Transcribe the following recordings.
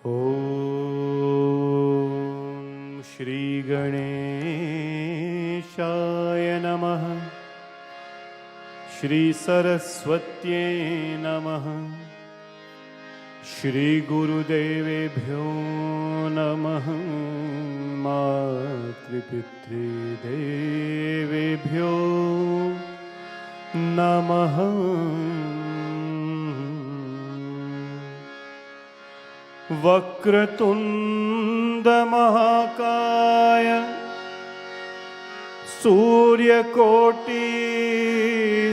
ॐ श्री गणेशाय नमः। श्री सरस्वत्यै नमः। श्री गुरुदेवेभ्यो नमः। मातृपितृदेवेभ्यो नमः। वक्रतुंड महाकाय सूर्यकोटि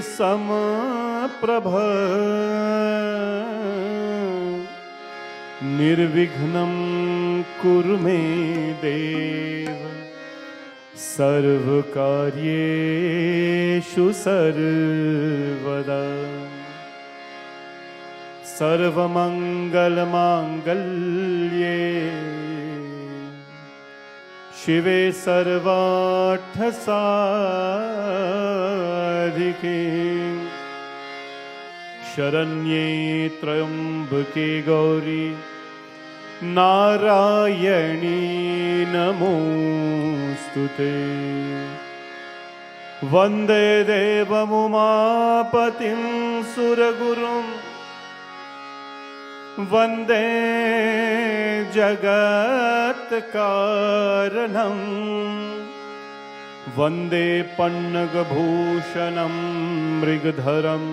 समप्रभ निर्विघ्नं कुरु मे देव सर्वकार्येषु सर्वदा। सर्वमंगलमांगल्ये शिवे सर्वार्थसाधिके शरण्ये त्र्यंबके गौरी नारायणी नमोस्तुते। वंदे देवमुमापतिं सुरगुरुं वंदे जगत्कारणं वंदे पन्नगभूषणं मृगधरं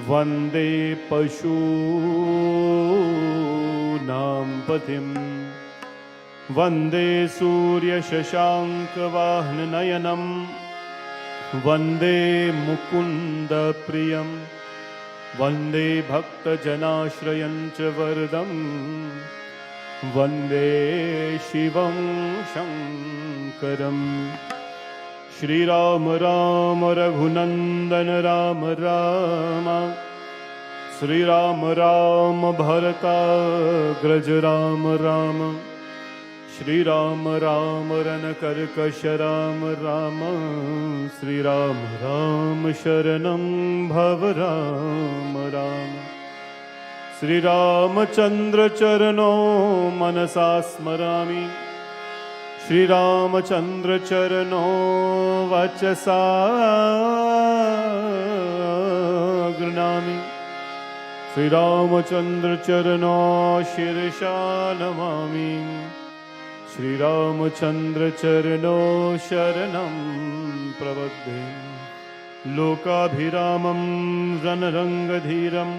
वंदे पशूनां पतिं वंदे सूर्यशशाङ्कवाहननयनं वंदे मुकुन्दप्रियं वंदे भक्तजनाश्रयं च वरदं वंदे शिवं शंकरं। श्रीराम राम रघुनंदन राम राम श्रीराम राम भरताग्रज राम राम श्रीराम राम रणकर्कश राम राम श्रीराम राम शरणं भव राम राम। श्रीरामचंद्र चरणो मनसा स्मरामि श्रीरामचंद्र चरणो वचसा गृह्णामि श्रीरामचंद्र चरणो शिरसा नमामि श्रीरामचंद्र चरणो शरणं प्रपद्ये। लोकाभिरामं रणरंगधीरं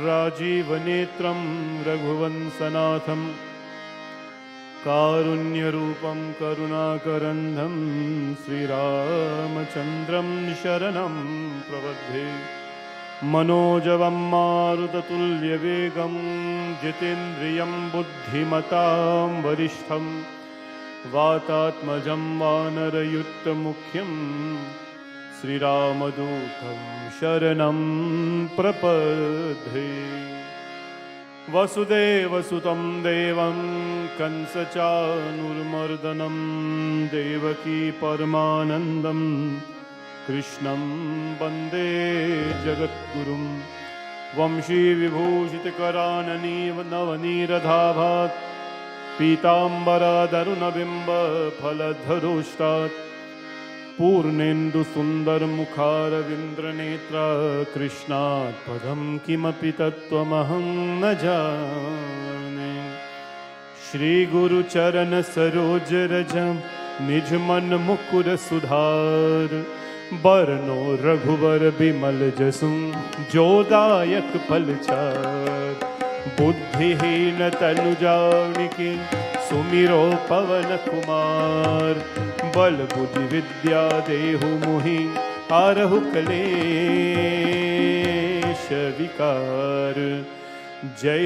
राजीवनेत्रं रघुवंशनाथं कारुण्यरूपं करुणाकरन्धं श्रीरामचन्द्रं शरणं प्रपद्ये। मनोजवं मारुततुल्यवेगं जितेन्द्रियं बुद्धिमतां वरिष्ठं वातात्मजं वानरयुक्तमुख्यं श्रीरामदूतं शरणं प्रपद्ये। वसुदेवसुतं देवं कंसचाणूरमर्दनं देवकी परमानन्दं कृष्णं वन्दे जगद्गुरुं। वंशीविभूषितकराननीव नवनीरधाभात् पीताम्बरधरुणबिम्बफलधरोष्टात् पूर्णेन्दुसुन्दरमुखारविन्द्रनेत्रा कृष्णात् पदं किमपि तत्त्वमहं न जाने। श्रीगुरुचरणसरोजरज निजमन मुकुर सुधार बरनो रघुवर बिमल जसु जोदायक फलचार। बुद्धिहीन तनु जानिके सुमिरो पवन कुमार बल बुद्धि विद्या देहु मोहि हरहु क्लेश विकार। जय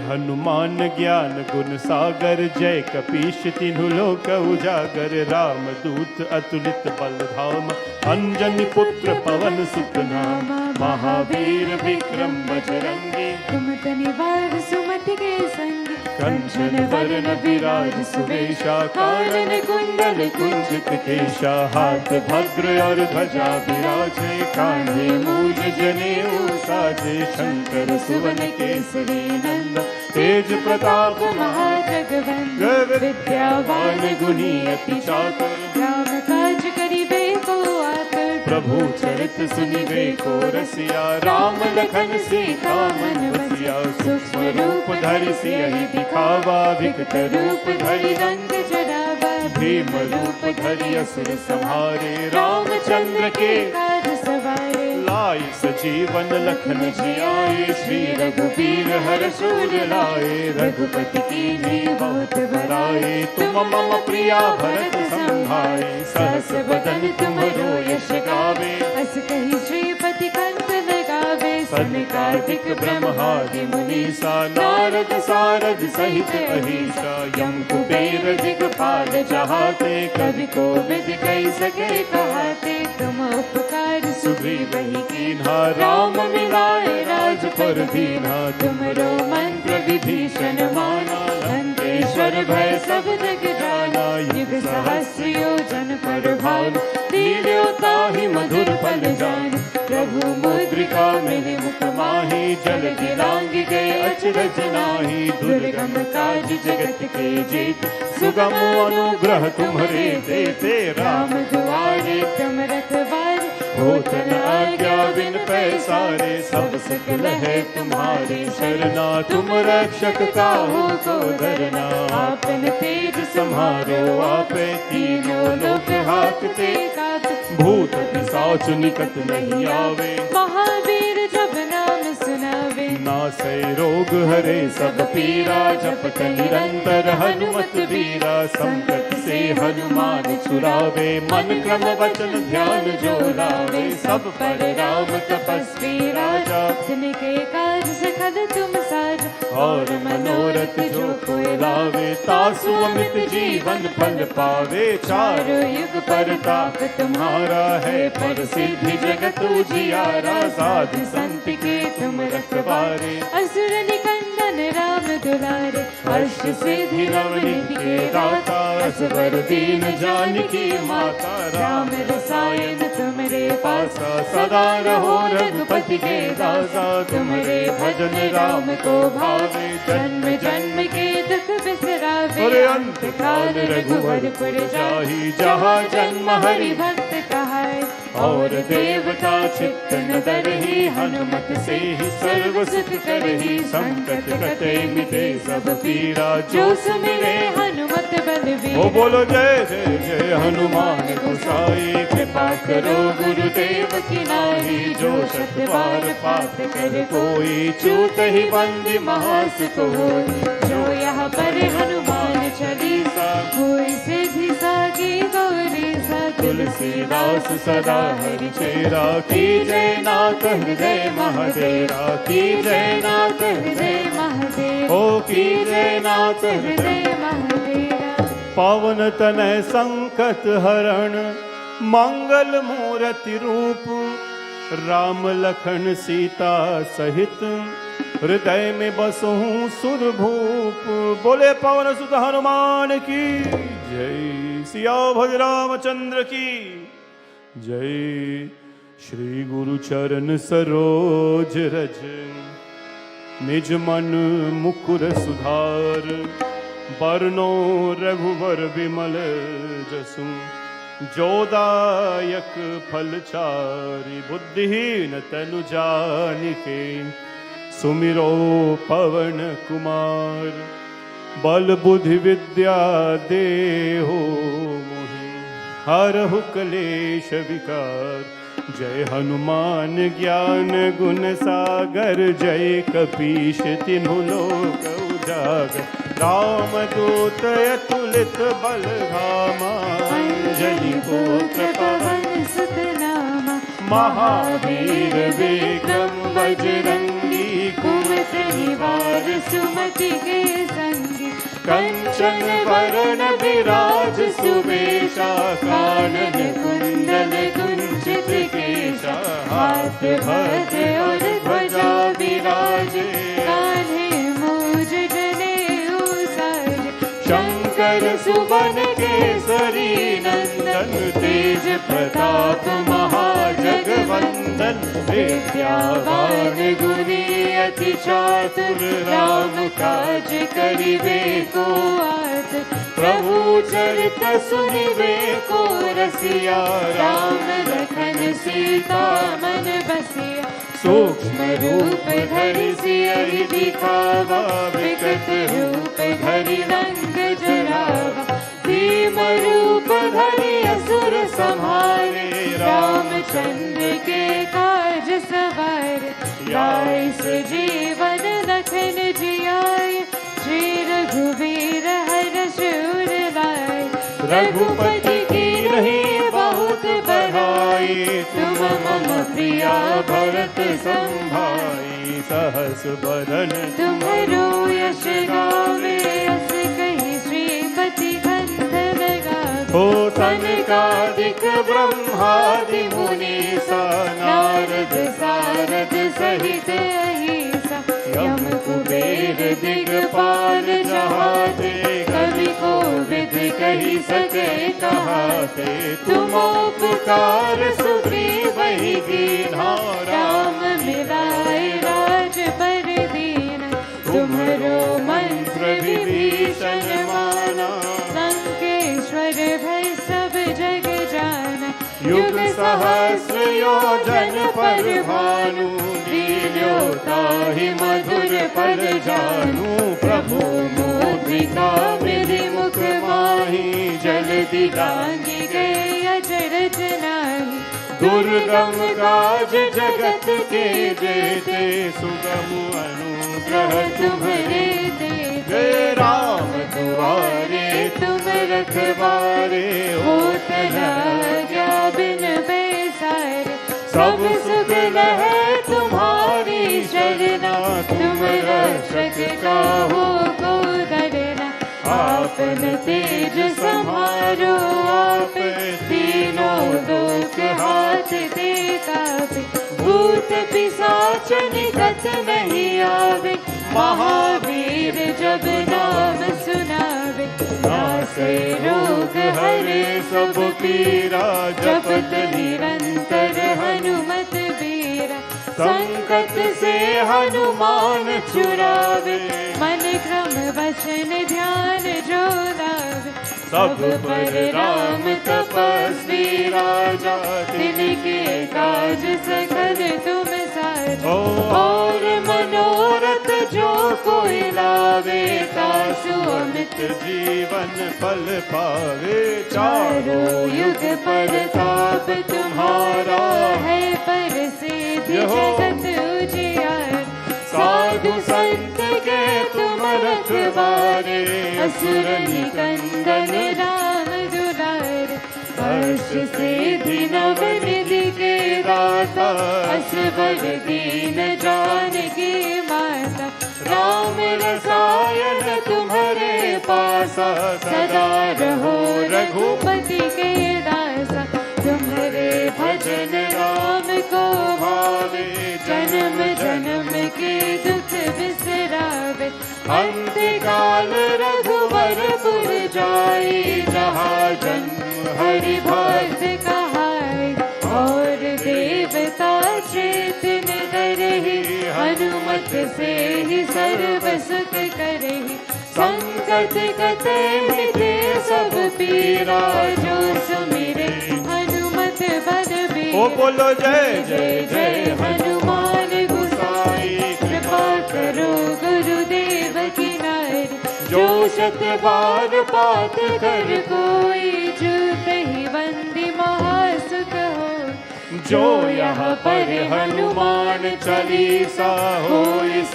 हनुमान ज्ञान गुण सागर जय कपीश तिन्हु लोक उजागर। रामदूत अतुलित बल धाम अंजनी पुत्र पवन सुत नाम। महावीर विक्रम बजरंगी कुमति निवार सुमति के संग। कंचन वरण विराज सुवेशा कानन कुंडल कुंचित केशा। हाथ भद्र और ध्वजा विराजे कान्धे मूज जनेऊ साजे। शंकर सुवन केसरी नंदन तेज प्रताप महाजगवंदन विद्यावान गुणी अति चातुर राम काज करिबे को आतुर प्रभु चरित सुनिबे को रसिया राम लखन सीता मन बसिया सूक्ष्म रूप धरि सियहि दिखावा विकट रूप धरि रंग जरावा भीम रूप धरि असुर संहारे रामचंद्र के काज सवारे लाए सजीवन लखन जियाए श्री रघुबीर हर शूर लाए रघुपति कीन्ही बहुत बड़ाई तुम मम प्रिया भरत संभाए सहस बदन तुम्हरो यश गावे अस कही श्रीपति कंठ लगावे सनकादिक ब्रह्मादि मुनीसा नारद सारद सहित अहिसा यम कुबेर दिगपाल जहाते कवि को विद कही सके कहाते तुम उपकार सुग्रीव ही कीन्हा राम मिलाए राजपुर दीन्हा तुमरो मंत्र विभीषण माना लंकेश्वर भय सब जग जाना युग सहस्र योजन पर भानु लील्यो ताहि मधुर फल जान प्रभु मुद्रिका मेरे मुख माही जल दिलांगी गए अचरज नाही दुर्गम काज जगत के जीत सुगम अनुग्रह तुम्हारे देते राम दुआरे तुम रखवारे होत न आज्ञा बिन पैसारे सब सकल है तुम्हारे शरणा तुम रक्षक काहू को धरना आपन तेज सम्हारो आपे तीनों लोक हाकते भूत पिशाच निकट नहीं आवे महावीर जब नाम सुनावे नासै रोग हरे सब पीरा जपत निरंतर हनुमत वीरा संकट से हनुमान छुड़ावे मन क्रम वचन ध्यान जो लावे सब पर राम तपस्वी राजा जिनके काज सखल तुम साज और मनोरथ जो कोई लावे तासु अमित जीवन फल पावे चारों युग परताप तुम्हारा है पर सिद्धि जगत उजियारा साधु संत के तुम रखवारे असुर निकंदन राम दुलारे अष्ट सिद्धि नवनिधि के दाता असवर दीन जानकी माता राम रसायन तुमरे पासा सदा रहो रघुपति के दासा तुम्हारे भजन राम को भावे जन्म जन्म के दुख बिसरावे और अंत काल रघुवरपुर जाहि जहाँ जन्म हरि भक्त कहाय और देवता चित्त न डरहि हनुमत से ही सर्व सुख करहि संकट कटे मिटे सब पीरा जो सुमिरे हनुमत बलवीर ओ बोलो जय जय जय हनुमान गोसाई कृपा करो गुरुदेव की नाहि जो शत बार पाठ कर कोई छूट ही बंदी महासुख होई जो यहाँ पर हनुमान चालीसा कोई सिद्धि सागी गौरी सा तुलसीदास सदा हरि चेरा की जय नाथ हृदय महादेरा की जय नाथ हृदय महादेव ओ की जय नाथ हृदय हृदय महादेवा पावन तनय संकट हरण मंगल मूर्ति रूप राम लखन सीता सहित हृदय में बसहूँ सुरभूप बोले पवन सुत हनुमान की जय सिया भज रामचंद्र की जय श्री गुरु चरण सरोज रज निज मन मुकुर सुधार बरनो रघुवर विमल जसु जोदायक फलचारि बुद्धिहीन तनु जानिके सुमिरो पवन कुमार बल बुद्धि विद्या देहो मोहि हरहु कलेश विकार जय हनुमान ज्ञान गुण सागर जय कपीश तिन्हु लोक उजागर रामदूत अतुलित बल धामा अंजलि पुत्र पवन सुत नामा महावीर विक्रम बजरंगी कुमति निवार सुमति के संगी कंचन वरण विराज सुवेशा कानन कुंडल कुंचित केशा हाथ भजे और ध्वजा विराजे कान्हे मूज जनेऊ साज शंकर सुवन केसरी नंदन तेज प्रताप महाजगवंदन विद्यावान गुणी अति चातुर राम काज करिबे को आतुर प्रभु चरित सुनिबे को रसिया राम लखन सीता मन बसिया सूक्ष्म रूप धरि सियहि दिखावा विकट रूप धरि रंग जरावा भीम रूप धरि असुर संहारे रामचंद्र के काज सवारे लाए सजीवन लखन जियाए श्री रघुवीर हर्ष उर लाए रघुपति की नहीं बहुत बढ़ाई तुम मम प्रिया भरत संभाई सहस बदन तुम्हारो यश गावे अस कही श्रीपति कंठ लगावे हो सनकादिक ब्रह्मादि मुनीसा नारद सारद सहित अहिसा यम कुबेर दिगपाल जहाते कवि को विद कही सके कहाते तुम उपकार सुग्रीव ही दीन्हा राम मिलाए राज पर दीन तुम्हारो मंत्र विभीषण माना लंकेश्वर भय सब जग जाना युग सहस्र योजन पर भानु लील्यो ताहि मधुर पद जानु प्रभु मुद्रिका विधि मुख माहि जल्दी लांघि गए अचरज नाही दुर्गम काज जगत के जेते सुगम अनुग्रह तुम्हारे देते राम दुआरे तुम रखवारे होत न आज्ञा बिन पैसारे सब सुख लहै तुम्हारी शरणा तुम रक्षक काहू को डरना आपन तेज समारो आप तीनों लोक हाथ दे काबे भूत पिशाच निकट नहीं आवे महावीर जब नाम सुनावे नासे रोग हरे सब पीरा जपत निरंतर हनुमत बीरा संकट से हनुमान छुड़ावे मन क्रम वचन ध्यान जो लावे सब पर राम तपस्वी राजा तिनके काज सकल तुम साजा और मनोरथ जो कोई लावे तासु अमित जीवन फल पावे चारों युग परताप तुम्हारा है प्रसिद्ध जगत उजियार साधु संत के तुम रखवारे असुर निकंदन राम दुलार हर्ष सिद्धि नवनिधि के दाता असबर दीन जानकी माता राम रसायन तुम्हारे पासा सदा रहो रघुपति के दासा तुम्हारे भजन राम को भावे जन्म जन्म के दुख बिसरावे अंत काल रघुवरपुर जाई जहाँ जन्म हरि भक्त कहाई और देवता चेतन करहि हनुमत से ही सर्व सुख करहि संकट कटे मिटे सब पीरा जो सुमिरे हनुमत बल बीरा ओ बोलो जय जय जय हनुमान गोसाई कृपा करो गुरुदेव की नारी जो शत बार पाठ कर कोई जुत ही वंदी महासुख हो जो यहाँ पर हनुमान चालीसा हो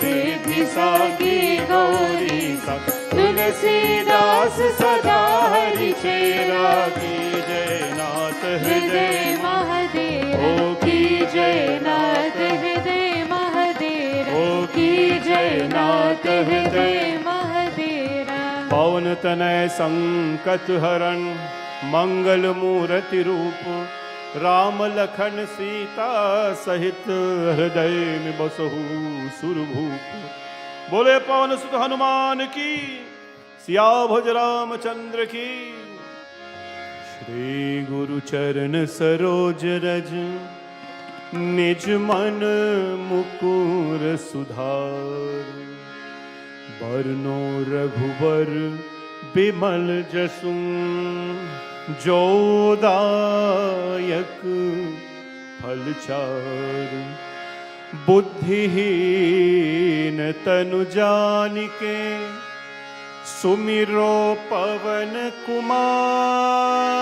सिद्धि साकी गौरी सा तुलसीदास सदा हरि चेरा की जय नाथ हृदय महादेव ओ की जय नाथ हृदय महादेव ओ की जय नाथ हृदय महादेव पवन तनय संकट हरण मंगल मूर्ति रूप राम लखन सीता सहित हृदय में बसहु सुरभूप बोले पवन सुत हनुमान की सिया भज रामचंद्र की श्री गुरु चरण सरोज रज निज मन मुकुर सुधार। बरनो रघुबर बिमल जसु, जोदायक फलचार। बुद्धिहीन तनु जानिके, सुमिरो पवन कुमार।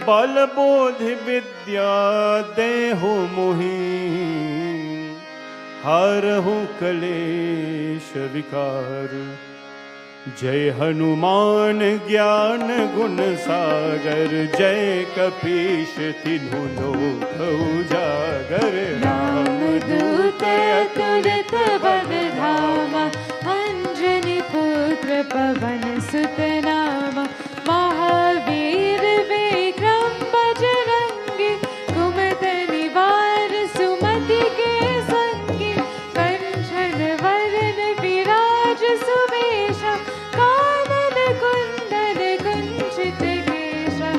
बल बोधि विद्या देहु मोहि, हरहु क्लेश विकार। जय हनुमान ज्ञान गुण सागर, जय कपीश तिन्हु लोक उजागर। रामदूत अतुलित बल धामा, अंजनी पुत्र पवन सुत नामा। महावीर विक्रम बजरंगी, कुमति निवार सुमति के संगी। कंचन वरन विराज सुवेशा, कानन कुंडल कुंचित केशा।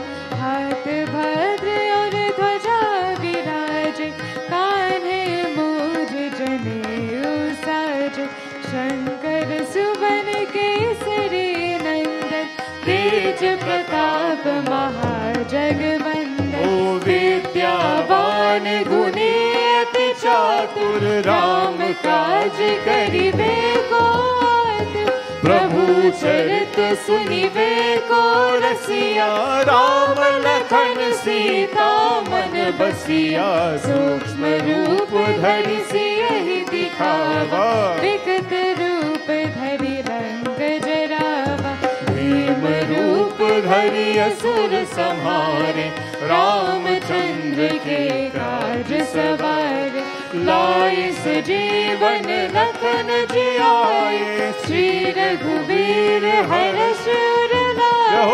हाथ भद्र और ध्वजा विराजे, कान्हे मूज जनेऊ साजे। शंकर सुवन केसरी नंदन, तेज प्रताप महाजगवंदन। ओ विद्यावान गुणी अति चातुर, राम काज करिबे को आतुर। प्रभु चरित सुनिबे को रसिया, राम लखन सीता मन बसिया। सूक्ष्म रूप धरि सियहि दिखावा, विकट रूप धरि रंग जरावा। भीम रूप धरि असुर संहारे, रामचंद्र के काज सवारे। लाए सजीवन लखन जियाए, श्री रघुवीर हर्ष उर लाए।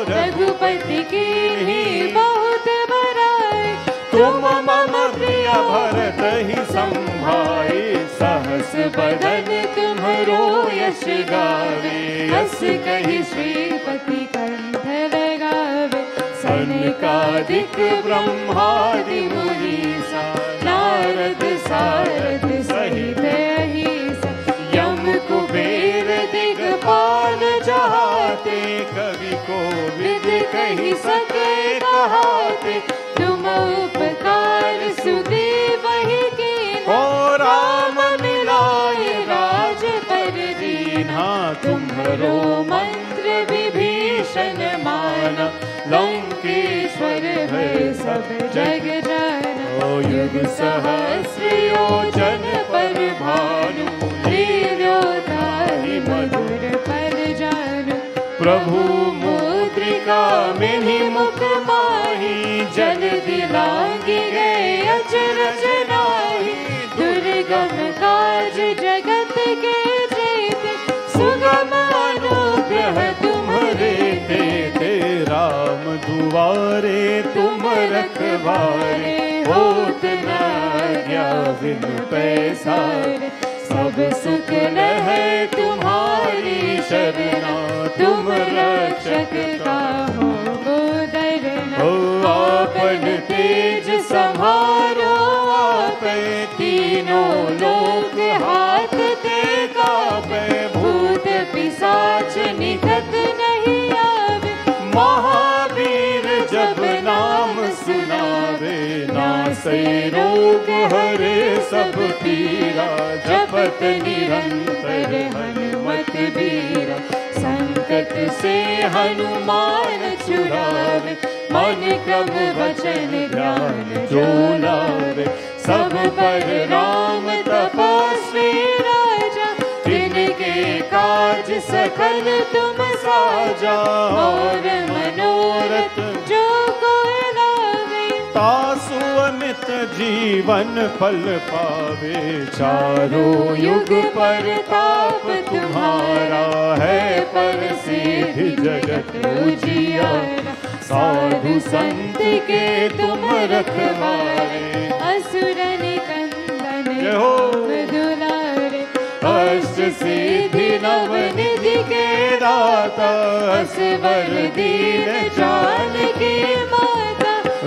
रघुपति कीन्ही बहुत बड़ाई, तुम मम प्रिय भरत ही संभाए। सहस बदन तुम्हरो यश गावे, हस कहि श्रीपति कंठ लगावे। सनकादिक ब्रह्मादि मुनीसा, नारद सारद सहित अहिसा। यम कुबेर दिगपाल जहाते, कवि कोविद कहि सके कहाते। तुम उपकार सुग्रीवहि कीन्हा, राम मिलाए राजपद दीन्हा। तुम्हरो मंत्र विभीषण माना, लंकेश्वर भय सब जग जाना। युग सहस्र योजन पर भानु, लील्यो ताहि मधुर फल जानु। प्रभु मुद्रिका मिहि मुख माहि, जल्दी लांघि गए अचरज नाहि। दुर्गम काज जगत के जेते, सुगम अनुग्रह तुम्हरे तेते। राम दुआरे तुम रखवारे, होत न आज्ञा बिनु पैसारे। सब सुख लहै तुम्हारी शरणा, तुम रक्षक काहू को डरना। आपन तेज सम्हारो आपै, तीनों लोक हाथ ते कापै। भूत पिशाच निकट नहीं आवे, महावीर जब नाम सुनावे। नासै रोग हरे सब पीरा, जपत निरंतर हनुमत बीरा। संकट से हनुमान छुड़ावे, मन क्रम वचन ध्यान जो लावे। सब पर राम तपस्वी राजा, तिनके काज सकल तुम साजा। और मनोरथ जो कोई लावे, तासु अमित जीवन फल पावे। चारों युग परताप तुम्हारा, है प्रसिद्ध जगत उजियारा। साधु संत के तुम रखवारे, असुर निकंदन राम दुलारे। अष्ट सिद्धि नव निधि के दाता, असवर दीन जानकी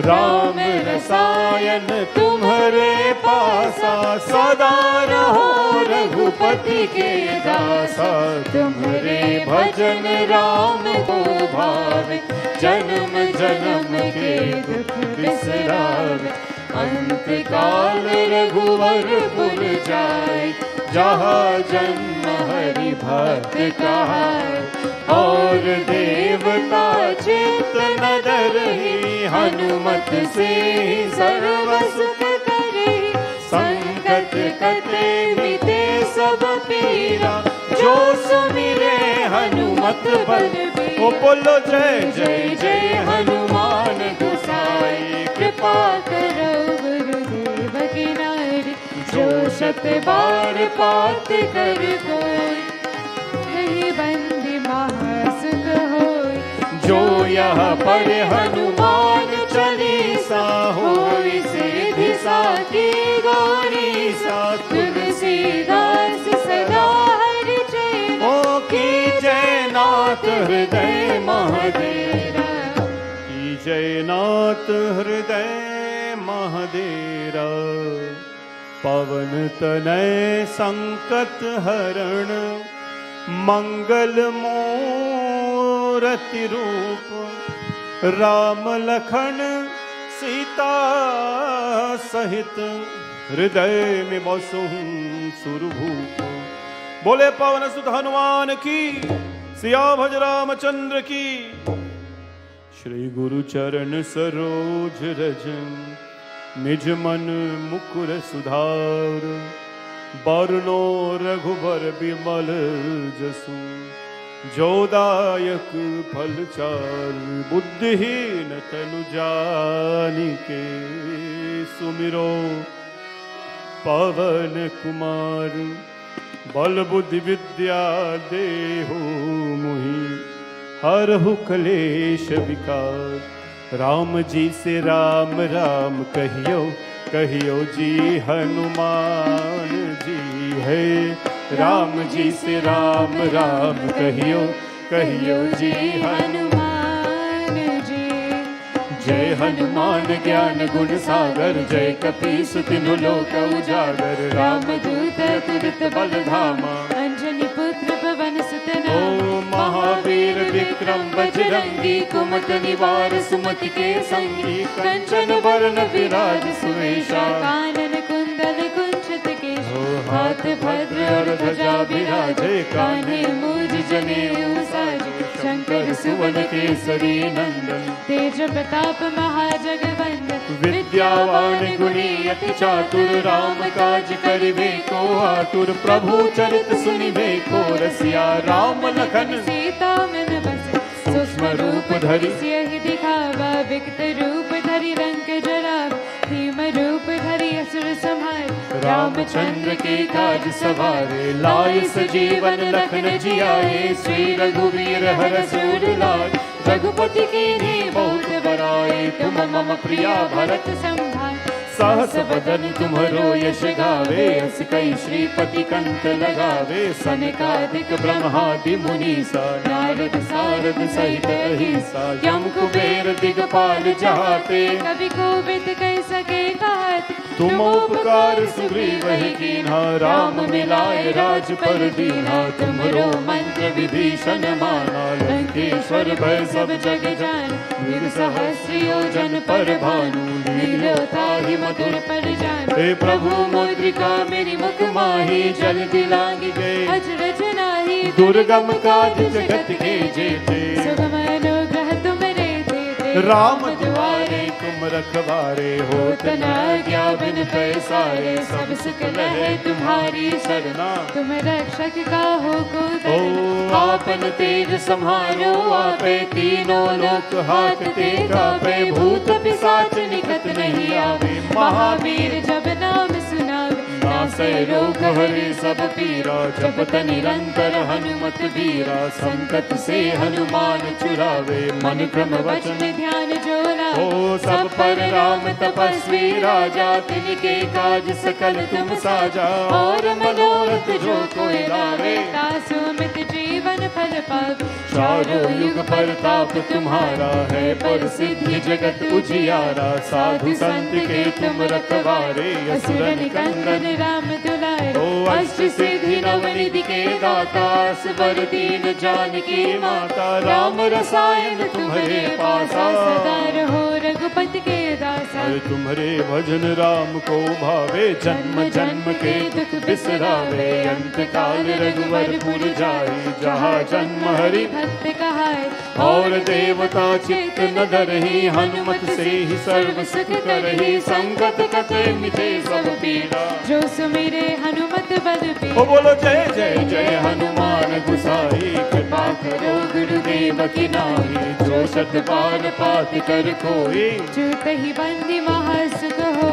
राम रसायन तुम्हारे पासा, सदा रहो रघुपति के दासा। तुम्हारे भजन राम को भावे, जन्म जन्म के दुख बिसरावे। अंत काल रघुवरपुर जाय, जहाँ जन्म हरि भक्त कहाय। और देवता चित्त न डरहि, हनुमत से सर्व सुख करे। संकट कटे मिटे सब पीरा, जो सुमिरे हनुमत बलबीरा। ओ बोलो जय जय जय हनुमान गोसाई, कृपा करो गुरुदेव की नारी। जो शत बार पाठ कर कोई, नहीं बंदी महासुख होय। जो यह पढ़े हनुमान चालीसा, होय सिद्धि साखी गौरीसा। तुलसीदास सदा हरि चरण, ओ की जय नाथ हृदय महादेरा। की जय नाथ हृदय महादेरा। पवन तनय संकट हरण, मंगल मूरति रूप। राम लखन सीता सहित, हृदय में बसुं सुरभूप। बोले पवन सुत हनुमान की, सियाभज रामचंद्र की। श्री गुरु चरण सरोज रज, निज मन मुकुर सुधार। बरनो रघुबर बिमल जसु, जोदायक फलचार। बुद्धिहीन तनु जानिके, सुमिरो पवन कुमार। बल बुद्धि विद्या देहु मुहि, हरहु क्लेश विकार। राम जी से राम राम कहियो, कहियो जी हनुमान जी है। राम जी से राम राम कहियो, कहियो जी हनुमान जी। जय हनुमान ज्ञान गुण सागर, जय कपीस तिन्हु लोक उजागर। राम दूत तुरत बल धामा, अंजनी पुत्र पवन सुत नामा। ओ महावीर विक्रम बजरंगी, कुमत निवार सुमति के संगी। कंचन बरन विराज सुवेशा, कानन कुंडल कुंचित केश। हाथ भद्र और ध्वजा विराजे, कान्हे मूज जनेऊ साजे। शंकर सुवन केसरी नंदन, तेज प्रताप महाजगवंदन। विद्यावान गुणी अति चातुर, राम काज करिबे को आतुर। प्रभु चरित सुनिबे को रसिया, राम लखन सीता मन बस। सूक्ष्म रूप धरि सियहि दिखावा, विकट रूप धरि रंग जरावा। भीम रूप धरि असुर संहारे, रामचंद्र के काज सवारे। लाए सजीवन लखन जियाए, श्री रघुवीर हरष उर लाए। रघुपति कीन्ही बहुत बड़ाई, तुम मम प्रिया भरत संभाय। सहस बदन तुम्हरो यश गावे, अस कई श्रीपति कंठ लगावे। सनकादिक ब्रह्मादि मुनीसा, नारद सारद सहित अहिसा। यम कुबेर दिगपाल जहाते, कवि कोविद कह सके कहत। तुम उपकार सुग्रीव कीन्हा, राम मिलाए राजपर दीन्हा। तुम्हरो मंत्र विभीषण माना, लंकेश्वर भय सब जग जान। वीर सहस्र योजन पर भानु, लील्यो ताहि मधुर पर जान। हे प्रभु मुद्रिका मेरी मुख माही, जल दिलांगी गए अजरज नाही। दुर्गम काज जगत के जेते, सुगम अनुग्रह तुमरे देते। राम दुआरे तुम रखवारे, होत न आज्ञा बिन पैसारे। सब सुख लहे तुम्हारी सरना, तुम रक्षक काहू को डरना। आपन तेज सम्हारो आपे, तीनों लोक हाकते कापे। भूत पिशाच निकट नहीं आवे, महावीर जब नाम सुनावे। नासै रोग हरे सब पीरा, जपत निरंतर हनुमत बीरा। संकट से हनुमान छुड़ावे, मन क्रम वचन ध्यान जो लावे। सब पर राम तपस्वी राजा, तिनके काज सकल तुम साजा। और मनोरथ जो कोई लावे, सुमित जीवन फल पावे। चारों युग परताप तुम्हारा है, पर सिद्धि जगत उजियारा। साधु संत के तुम रखवारे, असुर निकंदन राम दुलारे। ओ अष्ट सिद्धि नवनिधि के दाता, स्वर दीन जानकी माता। राम रसायन तुम्हारे पासा, सदा रहो रघुपति के दासा। तुम्हारे भजन राम को भावे, जन्म जन्म के दुख बिसरावे। अंत काल रघुवर पुर जाई, जहाँ जन्म हरि भक्त कहाय। और देवता चित्त न धरहि, हनुमत से ही सर्व सुख करहि। संकट कटे मिटे सब पीरा, जो सुमिरे हनुमत बल ओ पीरा। बोलो जय जय जय हनुमान गुसाई। कृपा करो गुरुदेव की नाई, जो शत बार पाठ कर कोई। जूत ही बंदी महासुख हो,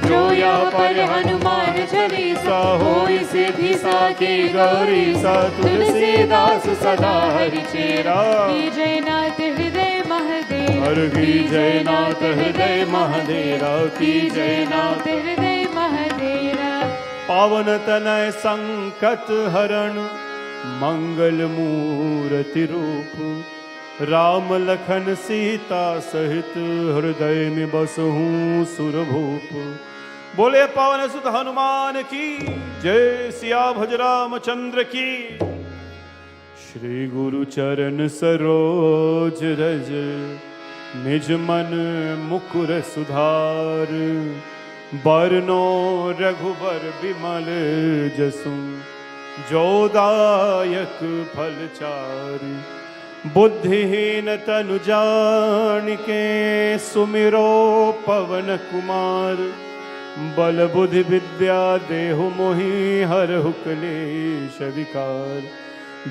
जो यहाँ पर हनुमान चालीसा, होई सिद्धि साकी गौरीसा। तुलसीदास सदा हरि चेरा, की जयनाथ हृदय महादेव। हर की जयनाथ हृदय महादेरा, की जयनाथ हृदय महादेवा। पावन तनय संकट हरण, मंगल मूर्ति रूप। राम लखन सीता सहित, हृदय में बसहूँ सुरभूप। बोले पवन सुत हनुमान की जय, सिया भज रामचंद्र की। श्री गुरु चरण सरोज रज, निज मन मुकुर सुधार। बरनो रघुबर विमल जसु, जो दायक फल चारि। बुद्धिहीन तनु जानिके, सुमिरो पवन कुमार। बल बुद्धि विद्या देहु मोहि, हरहु क्लेश विकार।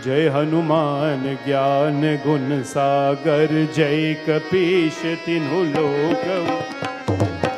जय हनुमान ज्ञान गुण सागर, जय कपीश तिन्हु लोक।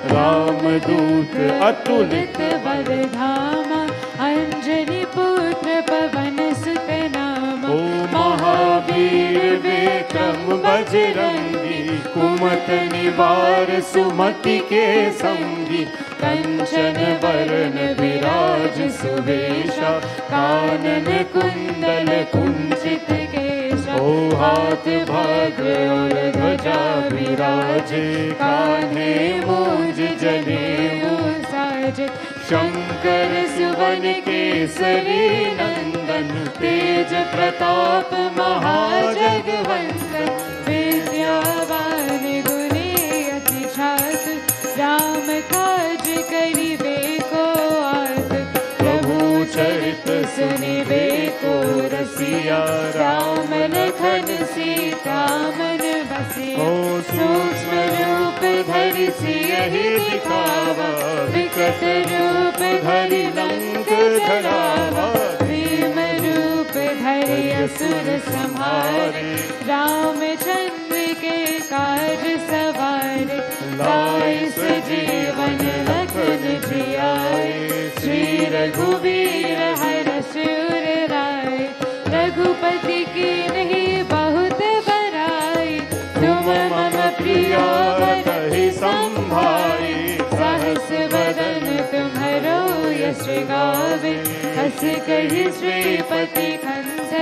रामदूत अतुलित बल धामा, अंजनी पुत्र पवन सुत नामा। ओ महावीर विक्रम बजरंगी, कुमत निवार सुमति के संगी। कंचन बरन विराज सुवेशा, कानन कुंडल कुंचित केशा। ओ हाथ भाग्य और ध्वजा विराजे, कान्हे मूंज जनेऊ साजे। शंकर सुवन केसरी नंदन, तेज प्रताप महाजगवंदन। विद्यावान गुणी अति चातुर, राम काज करिबे को आतुर। प्रभु चरित सुनिबे को रसिया, राम लखन सीता मन बसिया। सूक्ष्म रूप धरि सियहि दिखावा, विकट रूप धरि लंक जरावा। भीम रूप धरि असुर संहारे, रामचंद्र के काज सवारे। लाए सजीवन लखन जियाए, श्री रघुवीर हरष उर लाए। रघुपति की नहीं बहुत बड़ाई, तुम मम प्रिया बरहि संभाई। सहस वदन तुम्हरो यश गावे, हस कहि श्रीपति कंठ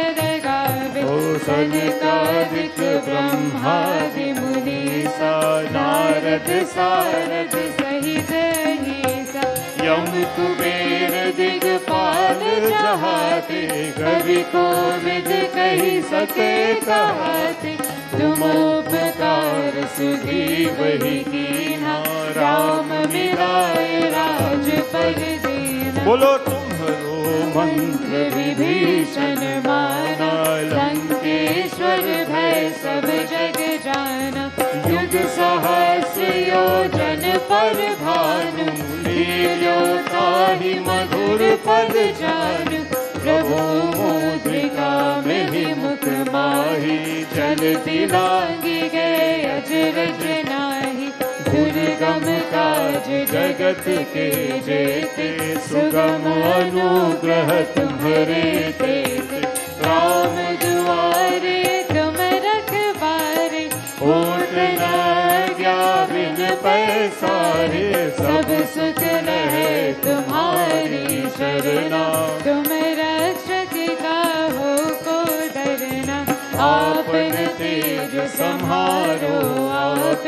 गावे। सनकादिक ब्रह्मादि मुनीसा, नारद सारद सहित अहिसा। यम कुबेर दिगपाल जहाते, कवि कोविद कहि सके कहते। तुम उपकार सुग्रीवहि कीन्हा, राम मिलाए राजपद दीन्हा। बोलो तुम्हरो मंत्र विभीषण माना, लंकेश्वर भय सब जग जाना। युग सहस्र योजन पर भानु, लील्यो ताहि मधुर पद जानु। प्रभु मुद्रिका मेहि मुख माहि, चलति लांघि गए अचरज नाही। दुर्गम काज जगत के जेते, सुगम अनुग्रह तुम्हरे तेते। राम दुआरे तुम रखवारे, होत न आज्ञा बिन पैसारे, सब सुख रहे तुम्हारी शरणा। तुम रक्षक काहू को डरना, आपन तेज संहारो आप,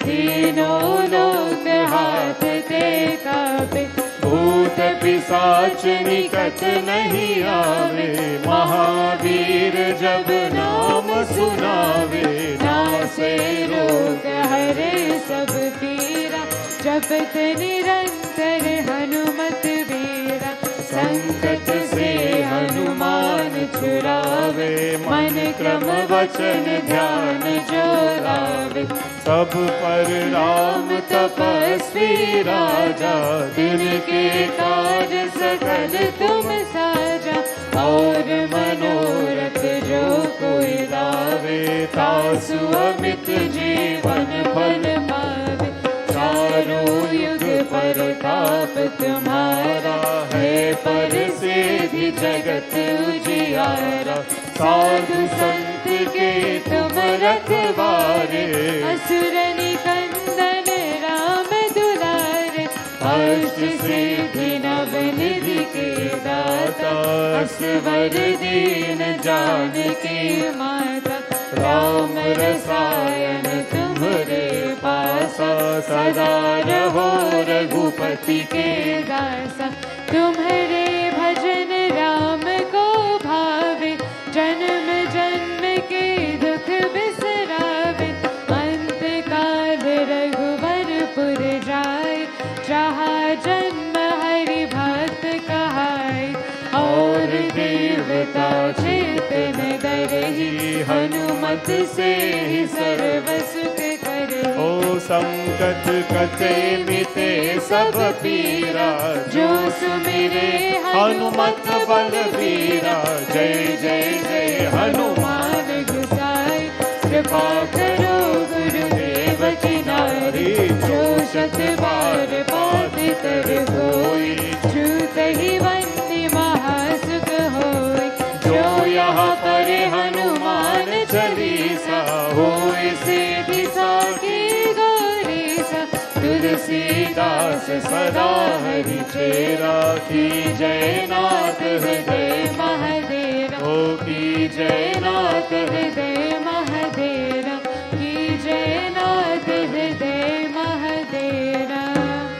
तीनों लोक हाथ ते कापे। भूत पिशाच निकट नहीं आवे, महावीर जब नाम सुनावे। नासे रोग हरे सब पीरा, जपत निरंतर हनुमत वीरा। संकट से हनुमान छुड़ावे, मन क्रम वचन ध्यान जो लावे। सब पर राम तपस्वी राजा, दिन के काज सकल तुम साजा। और मनोरथ जो कोई लावे, तासु अमित जीवन फल पावे। चारों युग प्रताप तुम्हारा, है पर सिद्धि जगत उजियारा। साधु संत के तुम रखवारे, असुर निकंदन राम दुलारे। अष्ट सिद्धि नव निधि के दाता, असवर दीन जानकी माता। राम रसायन तुम्हारे पासा। सदा रहो रघुपति के दासा, तुम्हारे भजन राम को भावे। जन्म जन्म के दुख बिसरावे, अंत काल रघुवरपुर जाय। जहाँ जन्म हरि भक्त कहाय, और देवता चेतन डरहि। हनुमत से ही सर्व सुख करे। ओ संकट कटे मिटे सब पीरा, जो सुमिरे हनुमत बलबीरा। जय जय जय हनुमान गुसाई, कृपा करो गुरुदेव की नारी। जो शत बार पाठ कर होई, छूत ही वंदे महासुख होई। जो यहाँ पर हनुमान चालीसा, होय सिद्धि साखी गौरीसा। तुलसीदास सदा हरि चेरा। की जय नाथ हृदय महादेव ओ की जय नाथ हृदय महादेव की जय नाथ हृदय महादेव।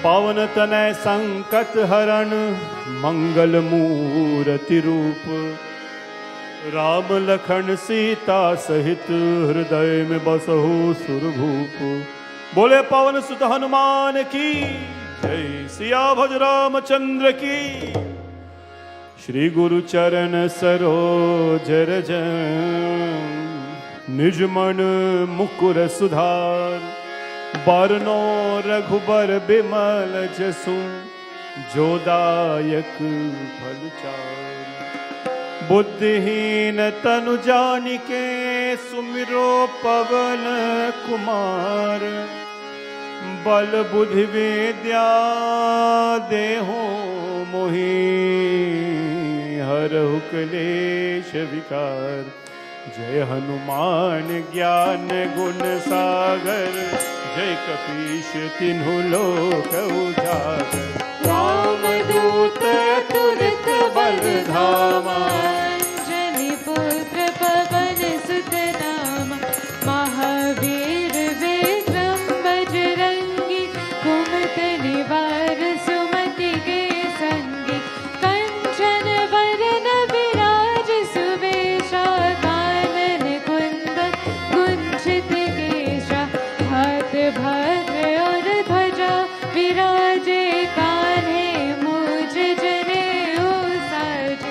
पवन तनय संकट हरण, मंगल मूर्ति रूप। राम लखन सीता सहित, हृदय में बसहु सुरभूप। बोले पवन सुत हनुमान की जय, सिया भज रामचंद्र की। श्री गुरु चरण सरोज रज, निज मन मुकुर सुधार। बरनो रघुबर बिमल जसु, जोदायक फल चार। बुद्धिहीन तनु जानिके, सुमिरो पवन कुमार। बल बुद्धि विद्या देहो मोहि, हरहु क्लेश विकार। जय हनुमान ज्ञान गुण सागर, जय कपीश तिन्हु लोक उजागर। रामदूत अतुलित बल धामा, अंजनी पुत्र पवन सुत नामा। महावीर विक्रम बजरंगी, कुमति निवार सुमति के संगी। कंचन वरन विराज सुवेशा, कानन कुंडल कुंचित केशा। हाथ भद्र और ध्वजा विराजे, कान्हे मूज जनेऊ साज।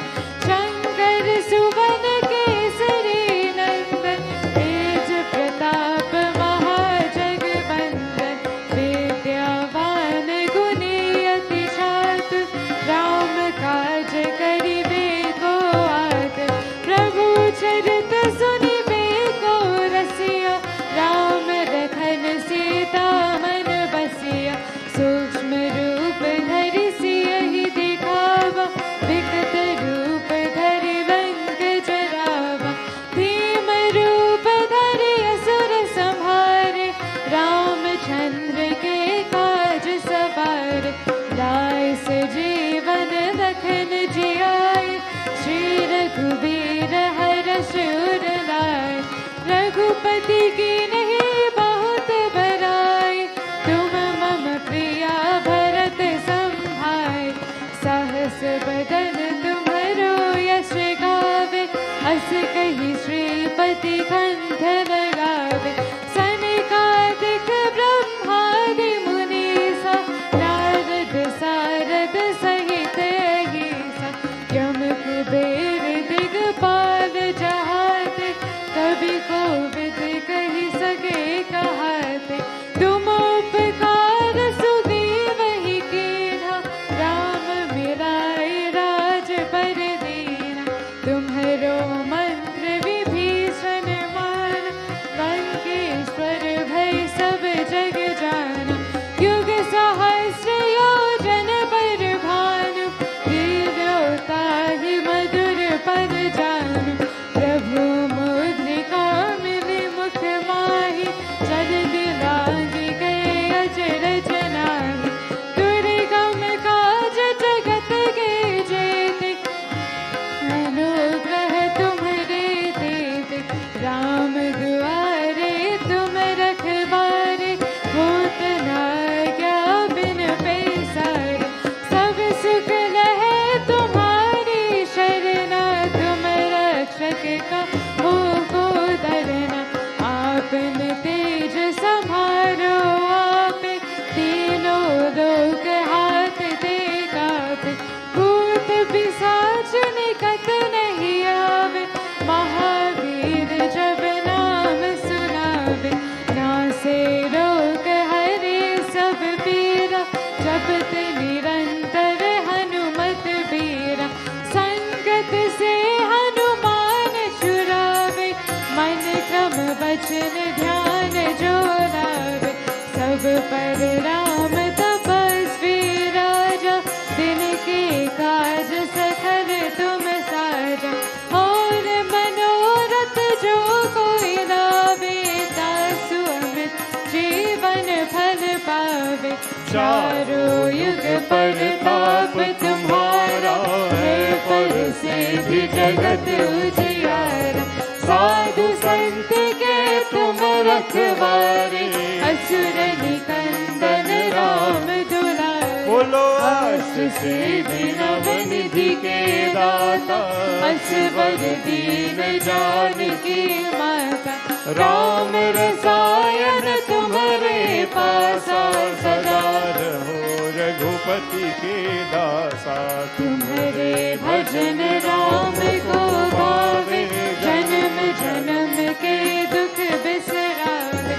शंकर सुवन केसरी नंदन, तेज प्रताप महाजगवंदन। विद्यावान गुणी अति चातुर, राम काज करिबे को आतुर। प्रभु चरित सुनिबे को रसिया, राम लखन सीता मन बसिया। सूक्ष्म रूप धरि सियहि दिखावा, विकट रूप धरि लंक जरावा। भीम रूप धरि असुर संहारे, रामचंद्र अचरज नाही। दुर्गम काज जगत के जेते, अनुग्रह तुम्हारे देते। राम दुआरे तुम रखवारे, होत न क्या बिन पैसारे। सब सुख लहे तुम्हारी शरणा, तुम रक्षक का हो को धरना। आपन तेज संभारो आपे, तीनों लोक हाथ दे कापे। भूत पिशाच निकट नहीं आवे, महावीर जब नाम सुनावे। नासे रोग हरे सब पीरा, जपत निरंतर हनुमत बीरा। संकट से हनुमान छुड़ावे, मन क्रम वचन ध्यान जो लावे। सब पर राम तपस्वी राजा, दिन के काज सफल तुम साजा। और मनोरथ जो कोई लावे, तासु अमित जीवन फल पावे। चारों युग प्रताप तुम्हारा, है पर सिद्धि जगत उजियारा। साधु संत के तुम रखवारे, असुर निकंदन राम दुलारे। बोलो अष्ट सिद्धि नव निधि के दाता, असवर दीन जानकी माता। राम रसायन तुम्हारे पासा, सदा रहो रघुपति के दासा। तुम्हारे भजन राम को भावे, जन्म जन्म के दुख बिसरावे।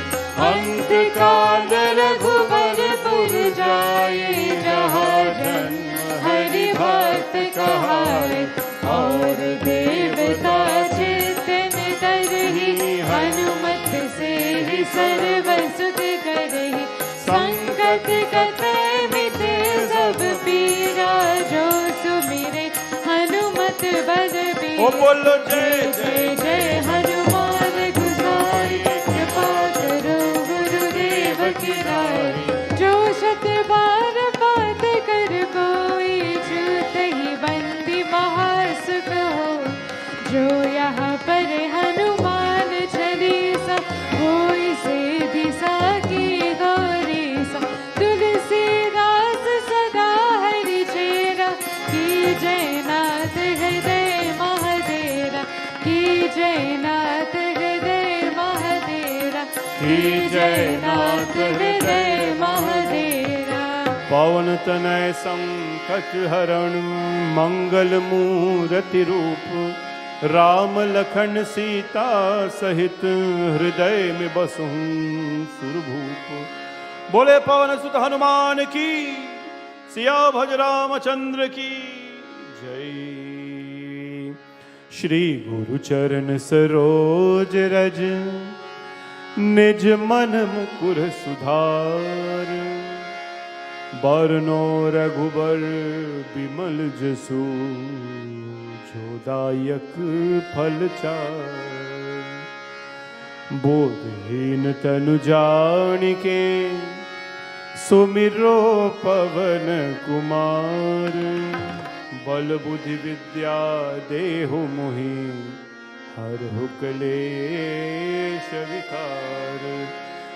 अंत काल रघुवरपुर जाए, जहाँ जन्म हरि भक्त कहाए। और देवता चित्तन तरहि, हनुमत से ही सर्व सुख करहि। संकट कटे मिटे सब पीरा, जो सुमिरे हनुमत बलबीरा। ओ बोलो जय जय जय हनुमान गुसाई, कृपा करो गुरुदेव की नाई। जो शत बार बात कर कोई, छूत ही बंदी महासुख हो। जो यहाँ पर हनुमान चालीसा, होई से दिशा की गौरीसा। तुलसीदास सदा हरि चेरा, की जयनाथ हृदय महादेरा। की जयनाथ हृदय महादेरा। की जयनाथ हृदय महादेरा। पवन तनय संकट हरण, मंगल मूर्ति रूप। राम लखन सीता सहित, हृदय में बसहूँ सुरभूप। बोले पवन सुत हनुमान की, सिया भज रामचंद्र की जय। श्री गुरु चरण सरोज रज, निज मन मुकुर सुधार। बरनो रघुबर बिमल जसु, जोदायक फल चार। बोधहीन तनु जानिके, सुमिरो पवन कुमार। बल बुद्धि विद्या देहु मोहि, हरहु क्लेश विकार।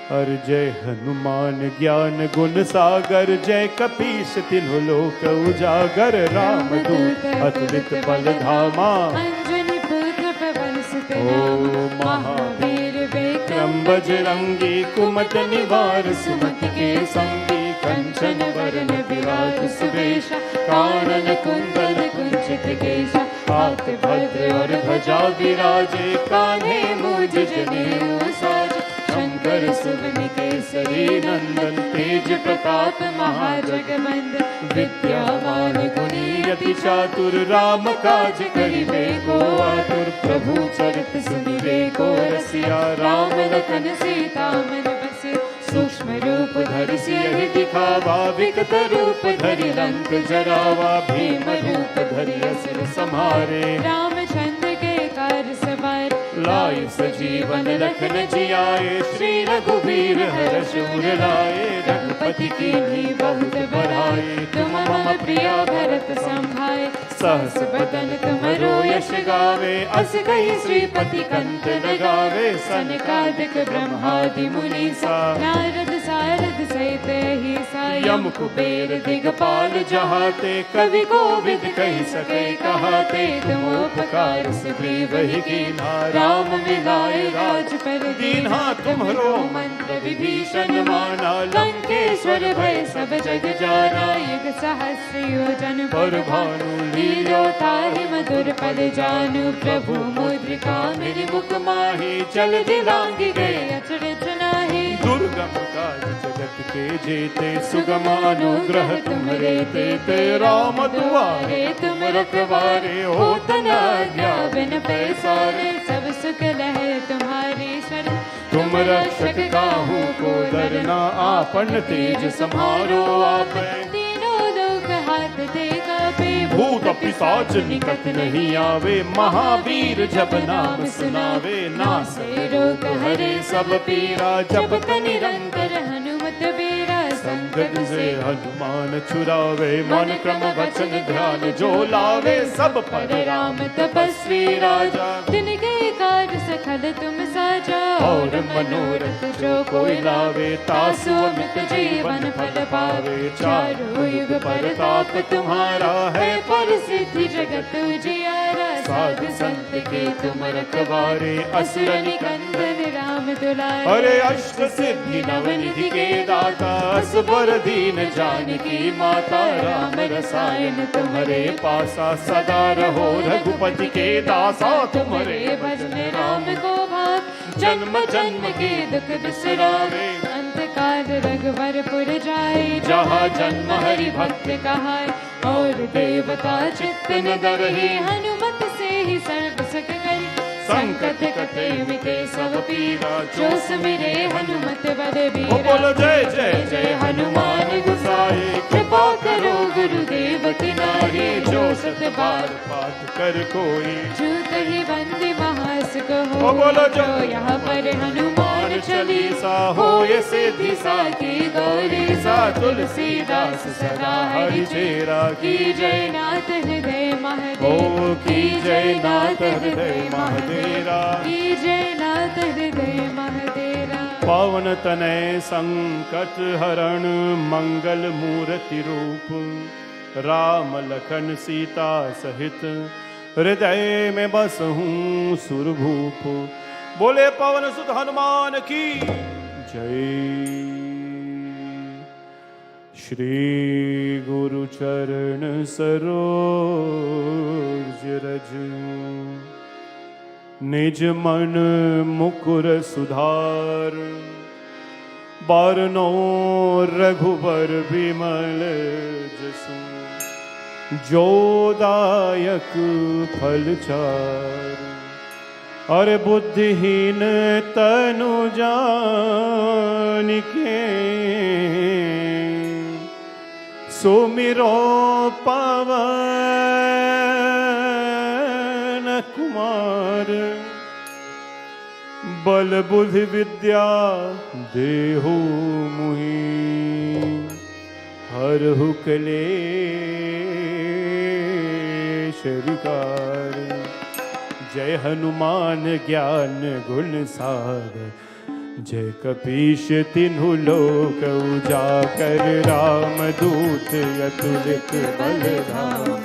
हर जय हनुमान ज्ञान गुण सागर, जय कपीस तिन्हु लोक उजागर। राम दूत अतुलित बल धामा, अंजनी पुत्र पवन सुत ओ नामा। महावीर विक्रम बजरंगी, कुमत निवार सुमति के संगी। कंचन वरन विराज सुबेशा, कानन कुंडल कुंचित केशा। हाथ भद्र और ध्वजा विराजे, कान्हे मूज जनेऊ साजे। शंकर सुवन केसरी नंदन, तेज प्रताप महाजगवंदन। विद्यावान गुणी अति चातुर, राम काज करिबे को आतुर। प्रभु चरित सुनिबे को रसिया, राम लखन सीता मन बसिया। सूक्ष्म रूप धरि सियहि दिखावा, विकट रूप धरि लंक जरावा। भीम रूप धरि असुर संहारे, रामचंद्र के कार्य सवार। लाए सजीवन लखन जियाए, श्री रघुवीर हर्ष उर लाए। रघुपति रघुपति कीन्ही बहुत बड़ाई, तुम मम प्रिय भरत संभाय। सहस बदन तुमरो यश गावे, अस कहि श्रीपति कंठ लगावे। सनकादिक ब्रह्मादि मुनीसा, नारद सारद सहित अहिसा। यम कुबेर दिगपाल जहाते, कवि कोविद कहि सके कहाते। तुम उपकार सुग्रीव ही कीन्हा, राम मिलाए राजपद दीन्हा। तुम्हरो मंत्र विभीषण माना, लंकेश्वर भय सब जग जाना। युग सहस्र योजन पर भानु, लील्यो ताहि मधुर पद जानु। प्रभु मुद्रिका मेरि मुख माहि, जल दिलांगी गए अचरज नाहि। दुर्गम काज जगत के जेते, सुगम अनुग्रह तुम्हरे तेते। राम दुआरे तुम रखवारे, होत न आज्ञा बिन पैसारे। सब सुख लहै तुम्हारी शरण, तुम रक्षक काहू को डरना। आपन तेज समारो आपै, तीनों लोक हाथ दे कापे। भूत पिशाच निकट नहीं आवे। महावीर जब नाम सुनावे, नासे रोग हरे सब पीरा। जपत निरंतर हनुमत बीरा, संकट से हनुमान छुड़ावे। मन क्रम वचन ध्यान जो लावे, सब पर राम तपस्वी राजा। तिनके कार्य सखल तुम साजा, और मनोरथ जो कोई लावे। तासु अमृत जीवन फल पावे। चारों युग परताप तुम्हारा है, पर सिद्धि जगत उजियारा। साधु संत के तुम रखवारे, असुर निकंदन राम दुलारे। अरे अष्ट सिद्धि नवनिधि के दाता, असबर दीन जानकी माता। राम रसायन तुम्हारे पासा, सदा रहो रघुपति के दासा। तुम्हारे भजन राम को भाग, जन्म जन्म के दुख बिसरावे। अंत काल रघुवरपुर जाए, जहाँ जन्म हरि भक्त कहाय। और देवता चित्त न डरहि, हनुमत से ही सर्व सुख करि। संकट कटे मिटे सब पीरा, जो सुमिरे हनुमत बल बीरा। बोलो जय जय जय हनुमान गुसाई। कृपा करो गुरुदेव की नारी। जो सत बार पाठ कर कोई, जूत ही बंदी महासुख हो। ओ बोलो जो यहाँ पर हनुमान चालीसा हो। ये सिद्धि साकी गौरी सा, तुलसीदास सदा हरि चेरा। की जय नाथ हृदय महादेव, ओ की जय नाथ हृदय महादेरा। की जय नाथ हृदय महादेरा। पावन तनय संकट हरण, मंगल मूर्ति रूप। राम लखन सीता सहित, हृदय में बसहूँ सुरभूप। बोले पवन सुत हनुमान की जय। श्री गुरु चरण सरोज रज, निज मन मुकुर सुधार। बारनो रघुबर विमल जसु, जो दायक फल चार। अरे बुद्धिहीन तनु जानिके, सुमिरो पवन कुमार। बल बुद्धि विद्या देहु मुहि, हरहु क्लेश विकार। जय हनुमान ज्ञान गुण सागर, जय कपीश तिन्हु लोक उजागर। राम दूत अतुलित बलधामा,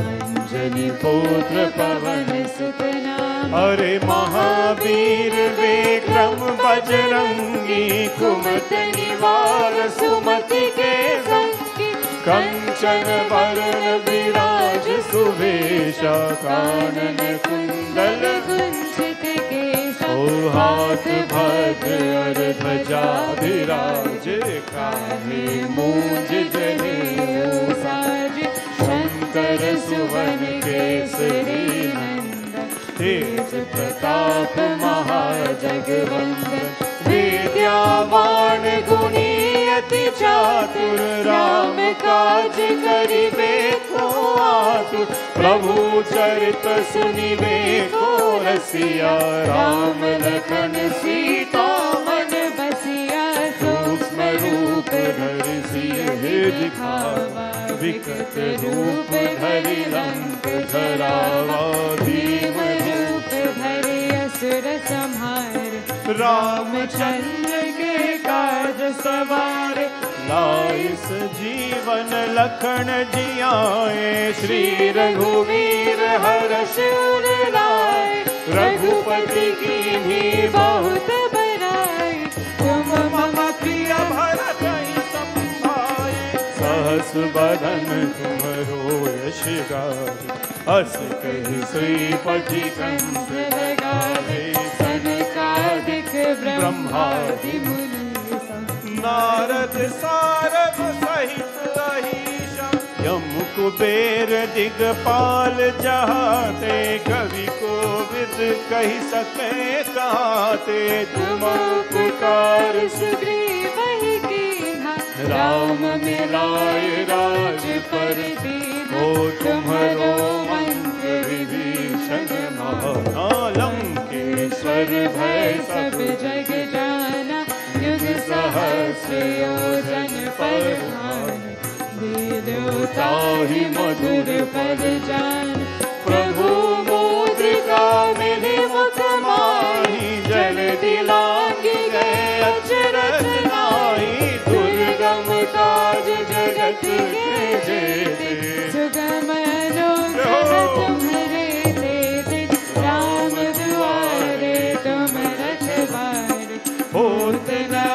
अंजनी पुत्र पवन सुत नामा। अरे महावीर विक्रम बजरंगी, कुमति निवार सुमति के संगी। कंचन वरण विराज सुवेशा, कानन कुंडल कुंचित केशा। ओ हाथ भद्र और ध्वजा विराज, काहे मूंज जनेऊ साज। शंकर सुवन केसरी नंदन, तेज प्रताप महाजगवंदन। विद्यावान गुणी अति चातुर, राम काज करिबे को आतुर। प्रभु चरित सुनिबे को रसिया, राम लखन सीता मन बसिया। सूक्ष्म रूप धरि दिखावा, विकट रूप धरि लंक जरावा, भीम रूप धरि असुर संहार, रामचंद्र के काज सवार, लाए सजीवन लखन जियाए, श्री रघुवीर हर्ष उर लाए, रघुपति की भी बहुत बड़ाई, तुम मम प्रिय भरत संभाए, सहस बदन तुमरो यश गावे, अस कहि श्रीपति कंठ लगावे, सनकादिक ब्रह्मादि मुनि, नारद सारद सहित अहिषा, यम कुबेर दिगपाल जहाते, कवि कोविद कहि सके कहाते, तुम उपकार सुग्रीव ही कीन्हा, राम मिलाए राज पर दीन्हा, हो तुम्हरो मंत्र विभीषण माना, लंकेश्वर भय सब जग जाना, युग सहस्र योजन पर भान, देवता ही मधुर पर जान, प्रभु मुद्रिका मिली मुख माही, जल दिलांगी गए अचरज नाही, दुर्गम काज जगत के जेते, सुगम अनुग्रह तुम्हारे देते, राम दुआरे तुम रखवारे, होत न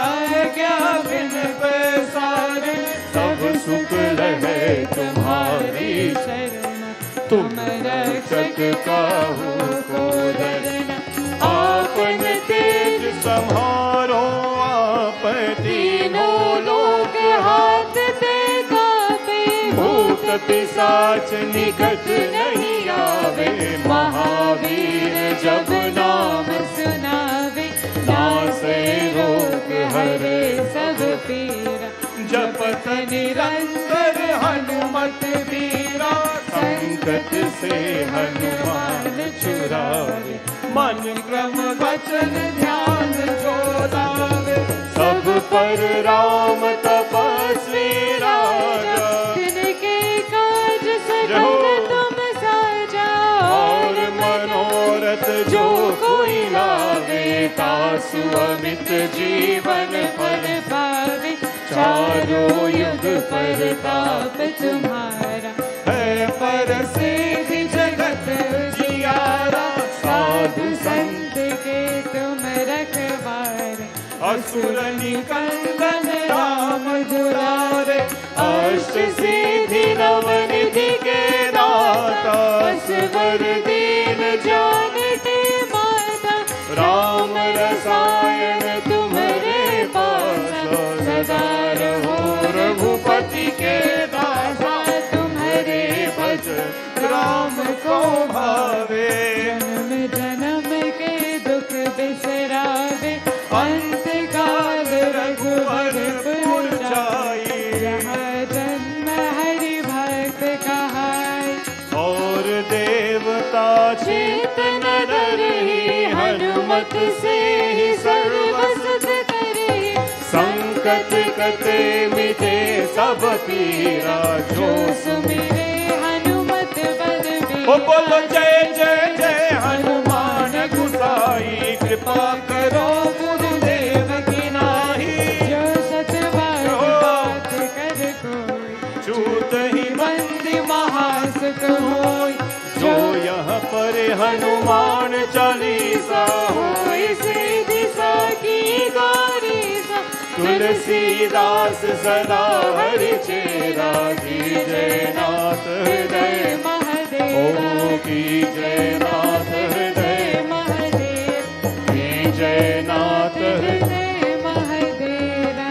क्या बिन पैसारे, सब सुख रहे तुम्हारी शरण, तुम रक्षक काहू को डरना, आपन तेज सम्हारो आप, तीनों लोक हाथ ते कापे, भूत पिशाच निकट नहीं आवे, महावीर जब नाम सुनावे, नासे रोग हरे सब पीरा, जपत निरंतर हनुमत वीरा, संकट से हनुमान छुड़ावे, मन क्रम वचन ध्यान जो लावे, सब पर राम तपस्वी राजा, तिनके काज सकल तुम साजा, और मनोरथ जो कोई लावे, तासु अमित जीवन फल पावे, चारों युग पर ताप तुम्हारा, है पर सिद्धि जगत जियारा, साधु संत के तुम रखवार, असुर निकंदन राम दुलारे, अष्ट सिद्धि नव निधि के दाता, असवर दीन जानते माता, राम रसायन तुम्हारे पासा, सदा रहो रघुपति के दासा, तुम्हारे भजन राम को भावे, जन्म जन्म के दुख बिसरावे, अंत काल रघुवर पुर जाई, जहाँ जन्म हरि भक्त कहाय, और देवता चेतन रही, हनुमत से ही सर्व सुख करे, संकट कटे मिटे सब पीरा, जो सुमिरे हनुमत बल ओ बोलो जय जय जय हनुमान गुसाई, कृपा करो गुरुदेव की नाही, जो सतबात बात कर कोई, छूत ही बंदी महासुख होय, जो यहाँ पर हनुमान चालीसा हो, इसी दिशा की गारीसा, तुलसीदास सदा हरि चेरा, की जय नाथ हृदय महादेव, ओ की जय नाथ हृदय महादेव, की जय नाथ हृदय महादेवा,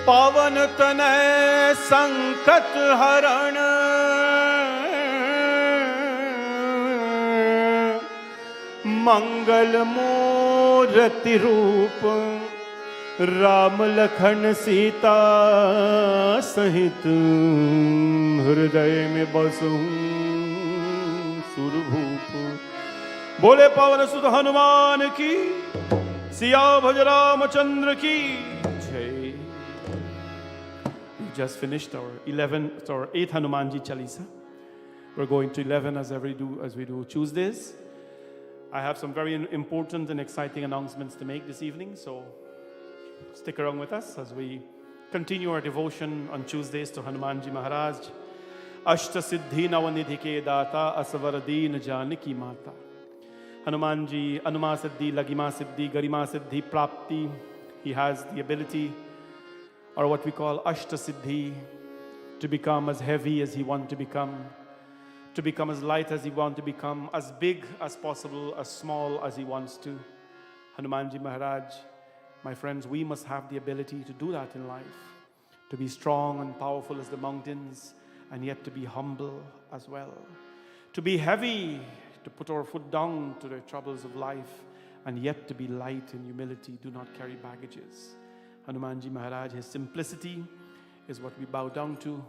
पावन तनय संकट हरण, मंगल मूर्ति रूप, राम लखन सीता सहित, हृदय में बसहूं सुरभूप। बोले पवन सुत हनुमान की, सिया भज रामचंद्र की जय। just finished our 8th Hanumanji Chalisa. We're going to 11 as we do Tuesdays. I have some very important and exciting announcements to make this evening, so stick around with us as we continue our devotion on Tuesdays to Hanumanji Maharaj. Ashta Siddhi Navanidhi ke Data Aswar Deen Janaki Mata. Hanumanji, Anuma Siddhi, Lagima Siddhi, Garima Siddhi, Prapti. He has the ability, or what we call Ashta Siddhi, to become as heavy as he wants to become as light as he wants to become, as big as possible, as small as he wants to. Hanumanji Maharaj, my friends, we must have the ability to do that in life, to be strong and powerful as the mountains, and yet to be humble as well, to be heavy, to put our foot down to the troubles of life, and yet to be light in humility, do not carry baggages. Hanumanji Maharaj, his simplicity is what we bow down to.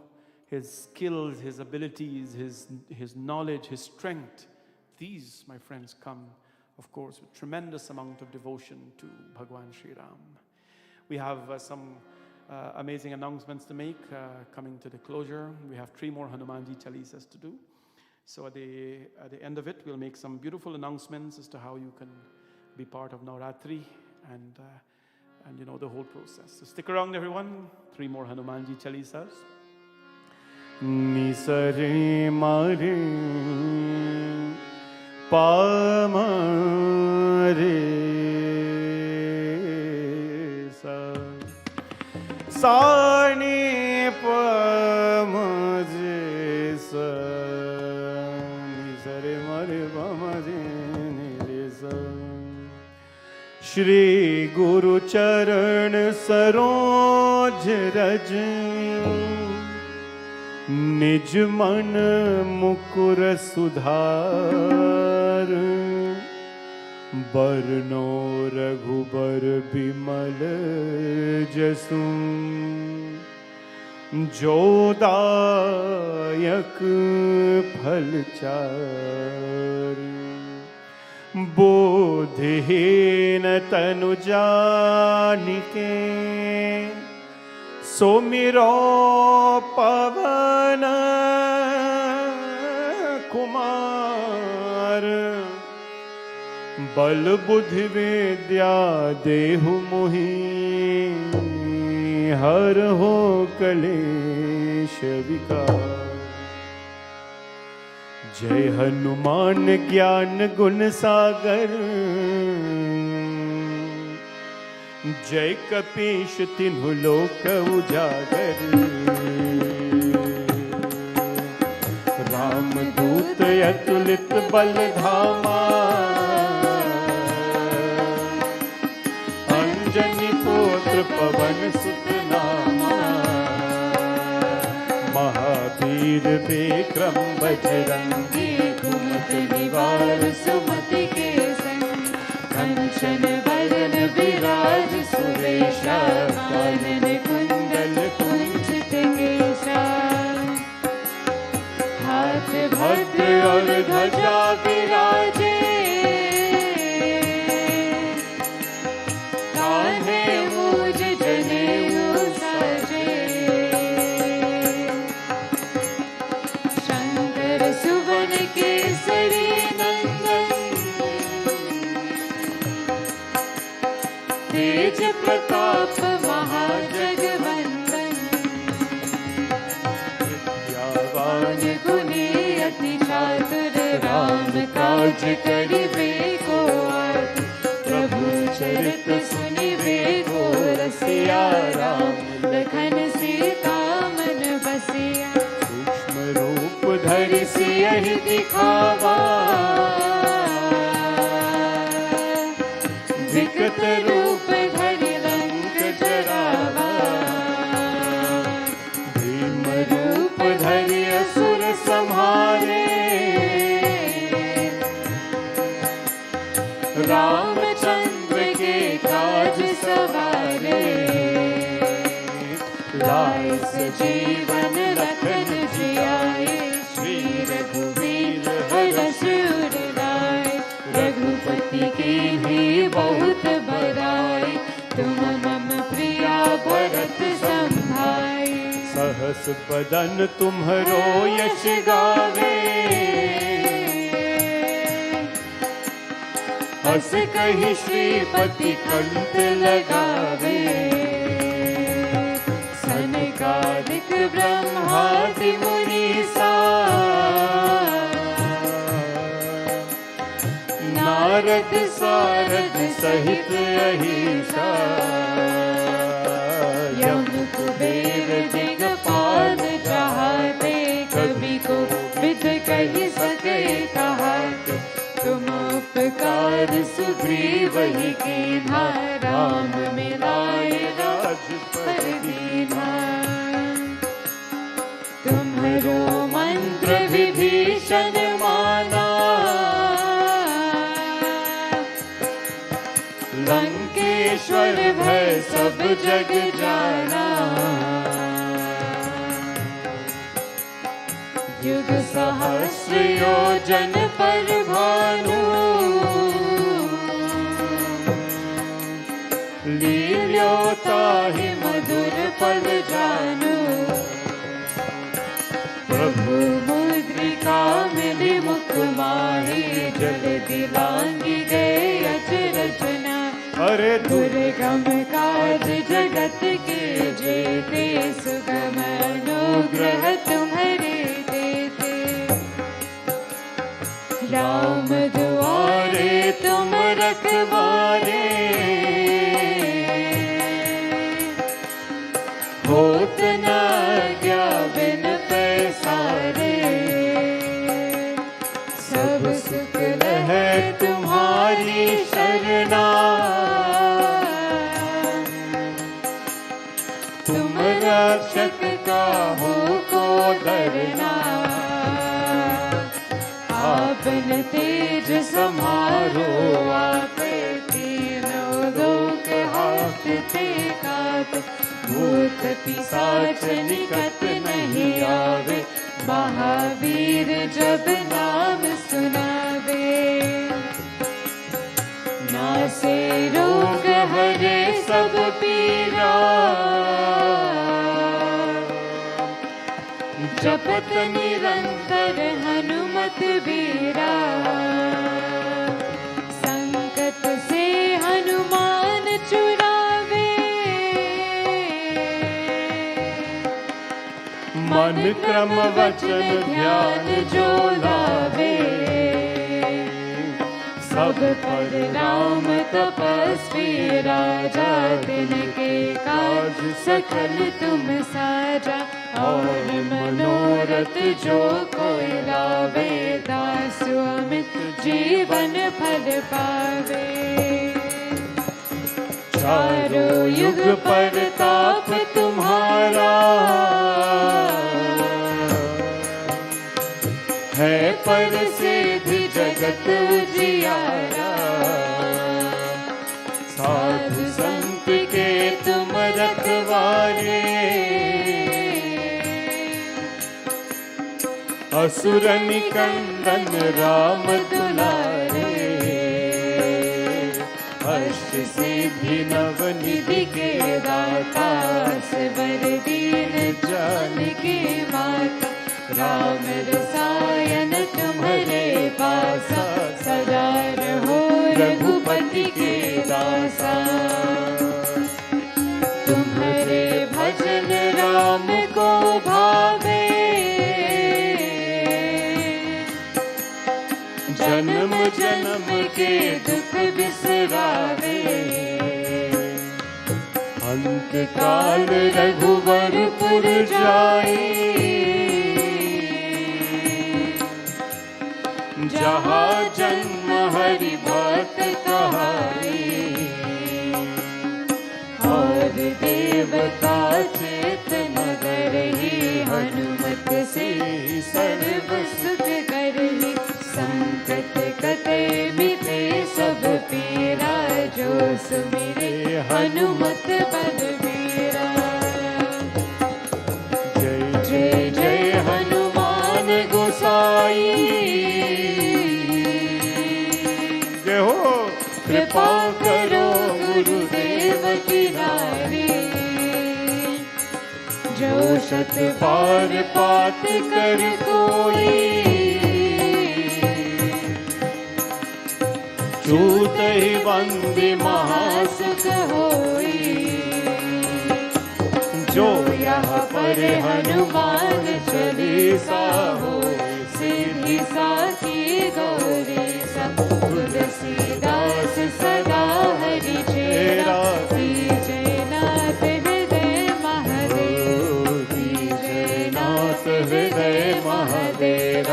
His skills, his abilities, his knowledge, his strength, these, my friends, come, of course, with tremendous amount of devotion to Bhagwan Sri Ram. We have some amazing announcements to make coming to the closure. We have 3 more Hanumanji Chalisas to do. So at the end of it, we'll make some beautiful announcements as to how you can be part of Navratri and you know the whole process. So stick around, everyone. 3 more Hanumanji Chalisas. Nisare mare pa mare sa sa ni pa mare sa nisare mare pa mare ni sa Shri Guru Charan Saroj Raj निज मन मुकुर सुधार बरनो रघुबर बिमल जसु जोदायक फलचार बोधहीन तनु जानिके सोमिरो पवन कुमार बल बुद्धि विद्या देहु मोहि हर हो कलेश विकार जय हनुमान ज्ञान गुण सागर जय कपीश तिन्हु लोक उजागर रामदूत अतुलित बल धामा अंजनी पुत्र पवन सुत नामा महावीर विक्रम बजरंगी कुमति निवार सुमति के संग कंचन वरण विराज सुरेशा कानन कुंडल कुंचित केशा हाथ भद्र और ध्वजा विराजे कान्हे मूज जनेऊ साजे शंकर सुवन केसरी तेज प्रताप महाजगवंदन विद्यावान गुणी अति चातुर राम काज करिबे को आतुर प्रभु चरित सुनिबे को रसिया राम लखन सीता मन बसिया सूक्ष्म रूप धरि सियहि दिखावा विकट रूप धरि लंक जरावा भीम रूप धरि असुर संहारे रामचंद्र के काज सवारे लाए सजीवन लखन जियाए श्री रघुवीर हरष उर लाए रघुपति की भी बहुत बड़ाई तुम मम प्रिया भरत संभाई सहस बदन तुम्हरो यश गावे, हस कहि श्रीपति कंठ लगावे। सनकादिक ब्रह्मादि मुनीसा, नारद सारद सहित अहिसा, यम कुबेर दिगपाल चाहते, कवि को विद कहि सके कहाते। तुम उपकार सुग्रीव ही कीन्हा, राम मिलाए राजपद दीन्हा। तुम्हरो मंत्र विभीषण माना, लंकेश्वर भय सब जग जाना। युग सहस्र योजन पर भानु, लील्योताहि मधुर पल जानू। प्रभु मुद्रिका मिली मुख माही, जल दिलांगी गए अचरज ना। अरे दुर्गम काज जगत के जेते, सुगम अनुग्रह तुम्हारे देते। राम दुआरे तुम रखवारे, होत न क्या बिन पैसारे। सब सुख लहै तुम्हारी शरणा, तुम रक्षक काहू को डरना। आपन तेज समारो आपे, तीनों लोक हाकते कापे। भूत पिशाच निकट नहीं आवे, महावीर जब नाम सुनावे। नासे रोग हरे सब पीरा, जपत निरंतर हनुमत बीरा। संकट से हनुमान छुड़ावे, मन क्रम वचन ध्यान जो लावे। सब पर राम तपस्वी राजा, तिनके काज सकल तुम साजा। और मनोरथ जो कोई लावे, दासु अमित जीवन फल पावे। चारों युग परताप तुम्हारा, है पर सिद्धि जगत उजियारा। साधु संत के तुम रखवारे, असुर निकंदन राम दुलारे। अष्ट सिद्धि नव निधि के दाता, स्वर दीन जानकी माता। राम रसायन तुम्हारे पासा, सदा रहो रघुपति के दासा। तुम्हारे भजन राम को भावे, जन्म जन्म के दुख बिसरावे। अंत काल रघुवरपुर जाई, जहाँ जन्म हरि भक्त कहाई। और देवता चेत नगर ही, हनुमत से सर्व सुख करही। संकट कटे मिटे सब पीरा, जो सुमिरे हनुमत बलबीरा। जय जय जय हनुमान गोसाई, जय हो। कृपा करो गुरुदेव की नारी। जो शत बार पाठ कर कोई, छूत ही बंदी महासुख होई। जो यहाँ पर हनुमान चालीसा हो, सीधी साखी गौरी सा, तुलसीदास सदा हरि चेरा, जयनाथ हृदय महादेव, जयनाथ हृदय महादेव,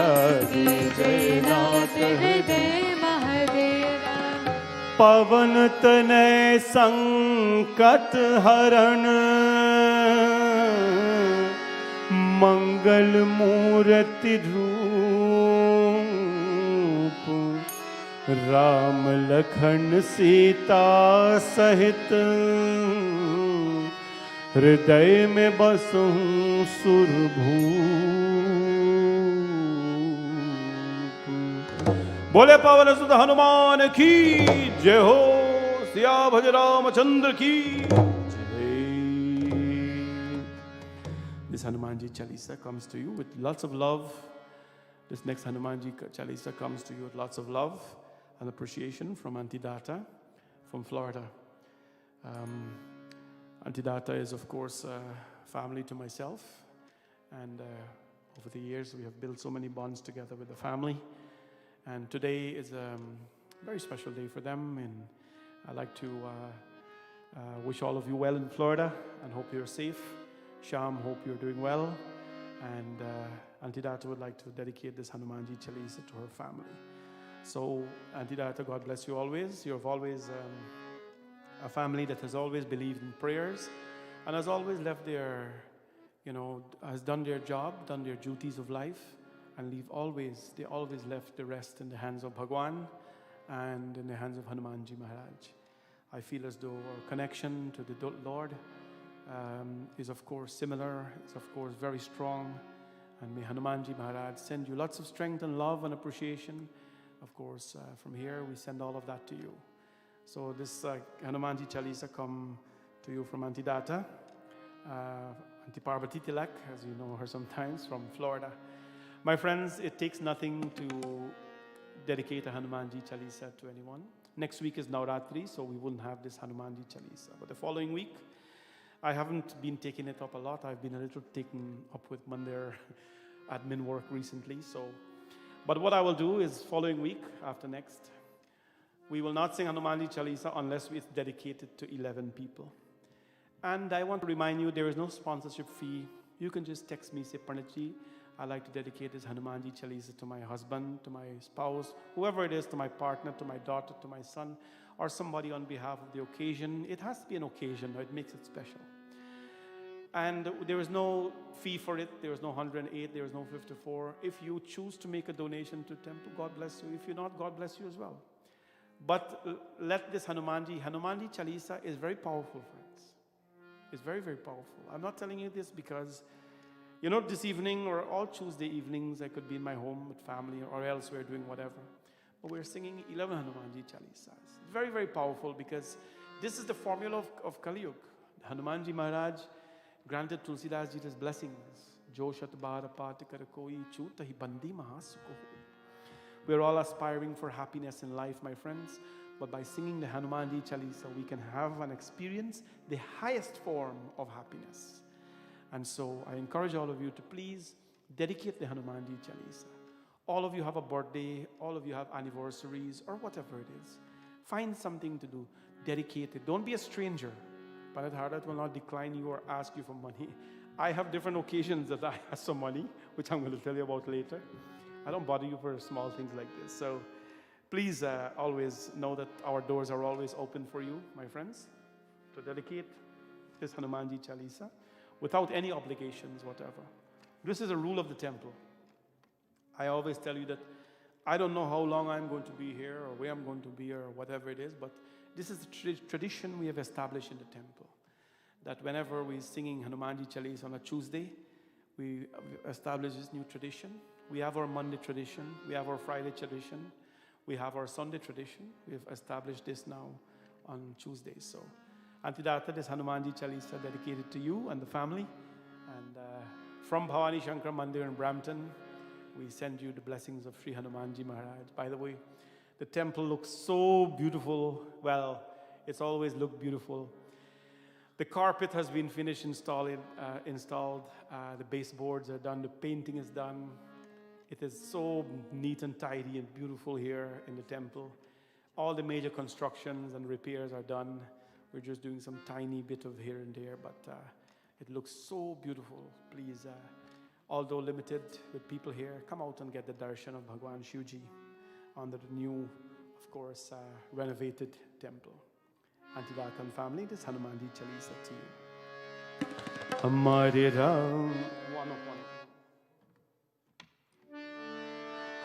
जयनाथ हृदय महादेव। पवन तनय संकट हरण, मंगल मूर्ति रूप, राम लखन सीता सहित, हृदय में बसूं सुरभूप। बोले पवन सुत हनुमान की जय हो, सिया भज रामचंद्र की जय। This Hanumanji Chalisa comes to you with lots of love. This next Hanumanji Chalisa comes to you with lots of love and appreciation from Auntie Data from Florida. Auntie Data is, of course, family to myself. And over the years, we have built so many bonds together with the family. And today is a very special day for them. And I'd like to wish all of you well in Florida and hope you're safe. Sham, hope you're doing well. And Auntie Data would like to dedicate this Hanumanji Chalisa to her family. So, Auntie Data, God bless you always. You've always a family that has always believed in prayers and has always left their, has done their job, done their duties of life, and they always left the rest in the hands of Bhagwan and in the hands of Hanumanji Maharaj. I feel as though our connection to the Lord is of course similar, is of course very strong, and may Hanumanji Maharaj send you lots of strength and love and appreciation. Of course, from here we send all of that to you. So this Hanumanji Chalisa come to you from Auntie Data, Auntie Parvati Tilak, as you know her sometimes, from Florida. My friends, it takes nothing to dedicate a Hanumanji Chalisa to anyone. Next week is Navratri, so we wouldn't have this Hanumanji Chalisa. But the following week, I haven't been taking it up a lot. I've been a little taken up with Mandir admin work recently. But what I will do is following week, after next, we will not sing Hanumanji Chalisa unless it's dedicated to 11 people. And I want to remind you, there is no sponsorship fee. You can just text me, say, Parnitji, I'd like to dedicate this Hanumanji Chalisa to my husband, to my spouse, whoever it is, to my partner, to my daughter, to my son, or somebody on behalf of the occasion. It has to be an occasion, it makes it special. And there is no fee for it. There is no 108, there is no 54. If you choose to make a donation to temple, God bless you. If you're not, God bless you as well. But let this Hanumanji Chalisa is very powerful, friends. It's very, very powerful. I'm not telling you this because, this evening or all Tuesday evenings, I could be in my home with family or elsewhere doing whatever. But we're singing 11 Hanumanji Chalisas. It's very, very powerful because this is the formula of Kali Yuga. Hanumanji Maharaj granted Tulsidas Ji's blessings. Jo shat bar paat kar koi chut hi bandi mahasukh ho. We're all aspiring for happiness in life, my friends. But by singing the Hanumanji Chalisa, we can have and experience the highest form of happiness. And so I encourage all of you to please dedicate the Hanumanji Chalisa. All of you have a birthday, all of you have anniversaries, or whatever it is. Find something to do. Dedicate it. Don't be a stranger. Pandit Hardat will not decline you or ask you for money. I have different occasions that I ask for money, which I'm going to tell you about later. I don't bother you for small things like this. So please always know that our doors are always open for you, my friends, to dedicate this Hanumanji Chalisa without any obligations, whatever. This is a rule of the temple. I always tell you that I don't know how long I'm going to be here or where I'm going to be or whatever it is, but this is the tradition we have established in the temple. That whenever we're singing Hanumanji Chalisa on a Tuesday, we establish this new tradition. We have our Monday tradition, we have our Friday tradition, we have our Sunday tradition. We have established this now on Tuesdays. So, Auntie Data, this Hanumanji Chalisa dedicated to you and the family. And From Bhavani Shankar Mandir in Brampton, we send you the blessings of Sri Hanumanji Maharaj. By the way, the temple looks so beautiful. Well, it's always looked beautiful. The carpet has been finished installed. The baseboards are done. The painting is done. It is so neat and tidy and beautiful here in the temple. All the major constructions and repairs are done. We're just doing some tiny bit of here and there, but it looks so beautiful. Please, although limited with people here, come out and get the darshan of Bhagwan Shivji under the new, of course, renovated temple. Antidakan family, this Hanumanji Chalisa to you. Hamare Ram, one of one.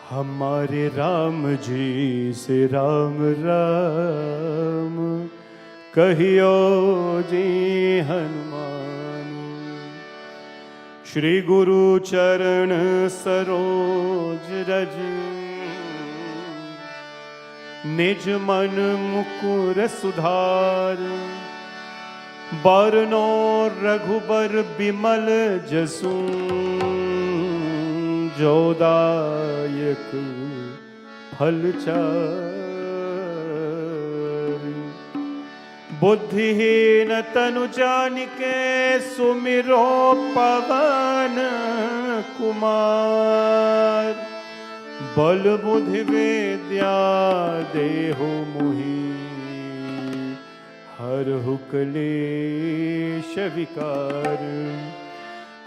Hamare Ram ji se Ram Ram kahiyo ji Hanuman. Shri Guru Charan Saroj Raj निज मन मुकुर सुधार बरनो रघुबर बिमल जसु जोदायक फलचार बुद्धिहीन तनु जानिके सुमिरो पवन कुमार बल बुद्धि विद्या देहु मुहि हरहु क्लेश विकार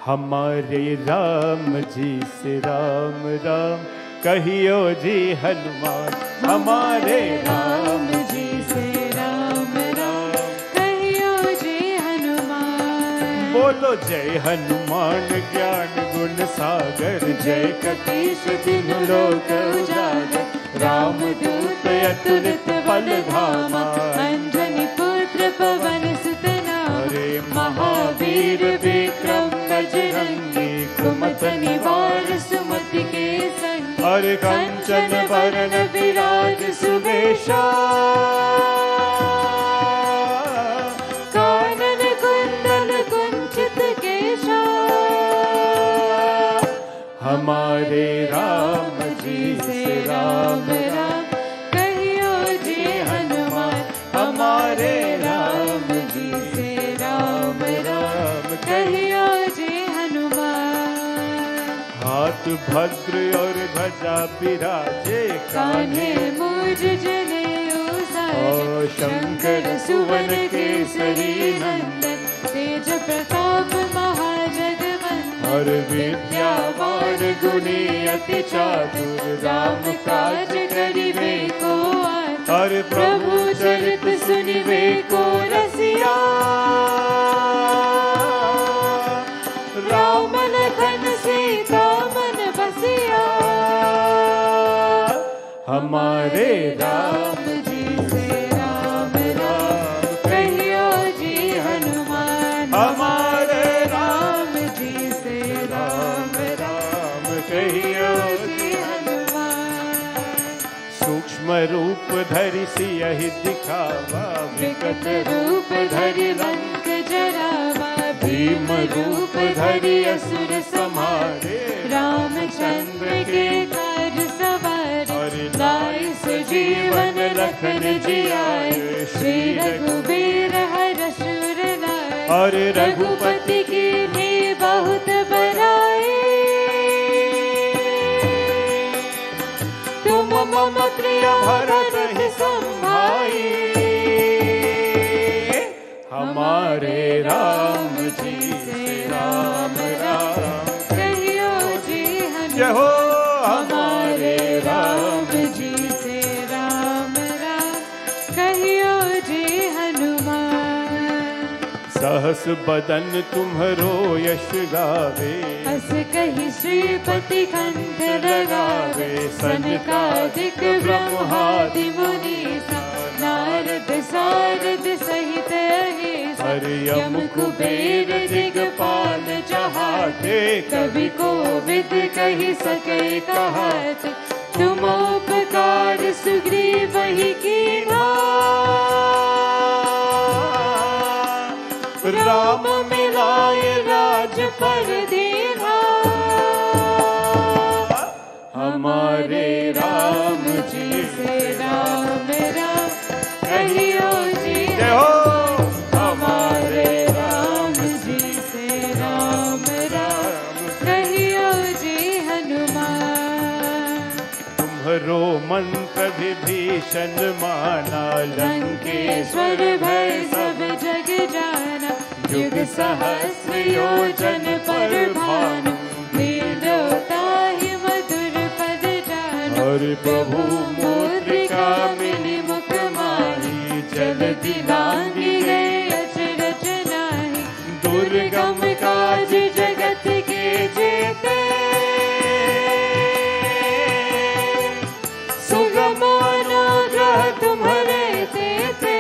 हमारे राम जी से राम राम कहियो जी हनुमान हमारे राम जी से राम राम कहियो जी हनुमान बोलो जय हनुमान ज्ञान गुण सागर जय कपीश तिन्ह लोक उजागर राम दूत अतुलित बल धामा अंजनी पुत्र पवन सुत नारे महावीर विक्रम बजरंगी कुमत निवार सुमति के संग हरे कंचन वरण विराज सुवेशा कानन कुंडल कुंचित केशा हमारे राम जी से राम राम कहियो जी हनुमान हमारे राम जी से राम राम कहियो जी हनुमान हाथ भद्र और ध्वजा विराजे कान्हे मूज जनेऊ साजे शंकर सुवन केसरी नंदन तेज प्रताप महाजगवंदन और विद्यावान गुणी अति चातुर राम काज करिवे को और प्रभु चरित सुनिवे को रसिया राम लखन सीता मन बसिया हमारे राम जी से राम राम कहियो जी हनुमान हमारे राम जी से राम राम कहियो जी हनुमान सूक्ष्म रूप धरि सियहि दिखावा विकट रूप धरि लंक जरावा भीम रूप धरि असुर संहारे रामचंद्र के काज सवारे लाए सजीवन लखन जियाए श्री रघुवीर हर्ष उर लाए और रघुपति की भी बहुत बड़ाई तुम मम प्रिय भरत ही संभाई हमारे राम जी से राम राम कहियो जी हनुमान हमारे राम जी से राम राम कहियो जी हनुमान सहस बदन तुम्हरो यश गावे हस कहि श्रीपति कंठ लगावे सनकादिक ब्रह्मादि मुनीसा नारद सारद सहित यम कुबेर दिगपाल जहाते कवि को विद कहि सके कहत तुम उपकार सुग्रीव ही कीन्हा राम मिलाए राज पर दीना, हमारे राम जी से राम राम कहियो जी जय हो। हमारे राम जी से राम राम कहियो जी हनुमान। तुम्हारो मंत्र विभीषण माना, लंकेश्वर भय सब जग जाना, युग सहस्र योजन पर भानु, लील्योता ही मधुर पद जानु। और प्रभु मुद्रिका मिली मुख माही, जल्दी लांगी गए अचरज नाही। दुर्गम काज जगत के जेते, सुगम अनुग्रह तुम्हारे देते।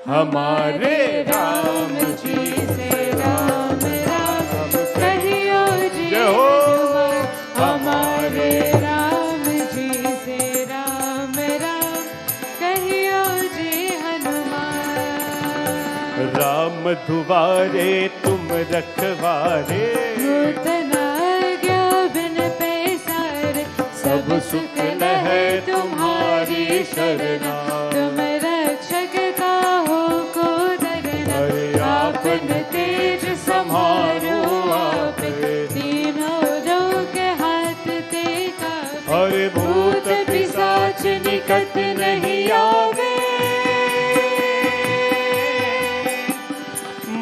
हमारे राम जी से राम राम कहियो जी हनुमान। हमारे राम जी से राम राम कहियो जी हनुमान। राम दुआरे तुम रखवारे, नूतन आज्ञा बिन पैसारे। सब सुख है तुम्हारी शरणा, तुम रक्षक काहू को डरना। आपन तेज समारो आप, तीनों लोग हाथ टेका। और भूत पिशाच निकट नहीं आवे,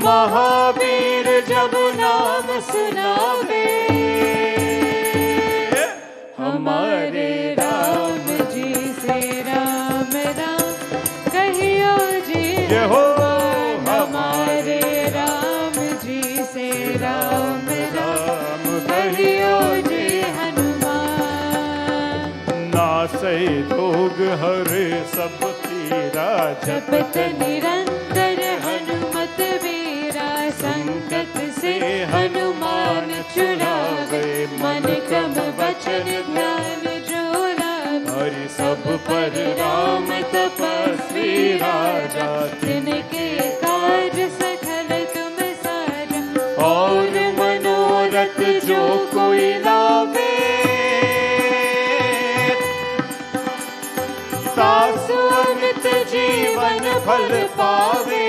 महावीर जब नाम सुनावे। हमारे राम जी से राम राम कहियो जी जय हो। हनुमान। हमारे राम जी से राम राम कहियो जी हनुमान। नासै रोग हरे सब पीरा, जपत निरंतर हनुमत वीरा। संकट से हनुमान छुड़ावे, मन क्रम वचन ध्यान जो लावे। हरि सब पर राम तपस्वी राजा, तिनके काज सकल तुम साजा। और मनोरथ जो कोई लावे, सासु अमित जीवन फल पावे।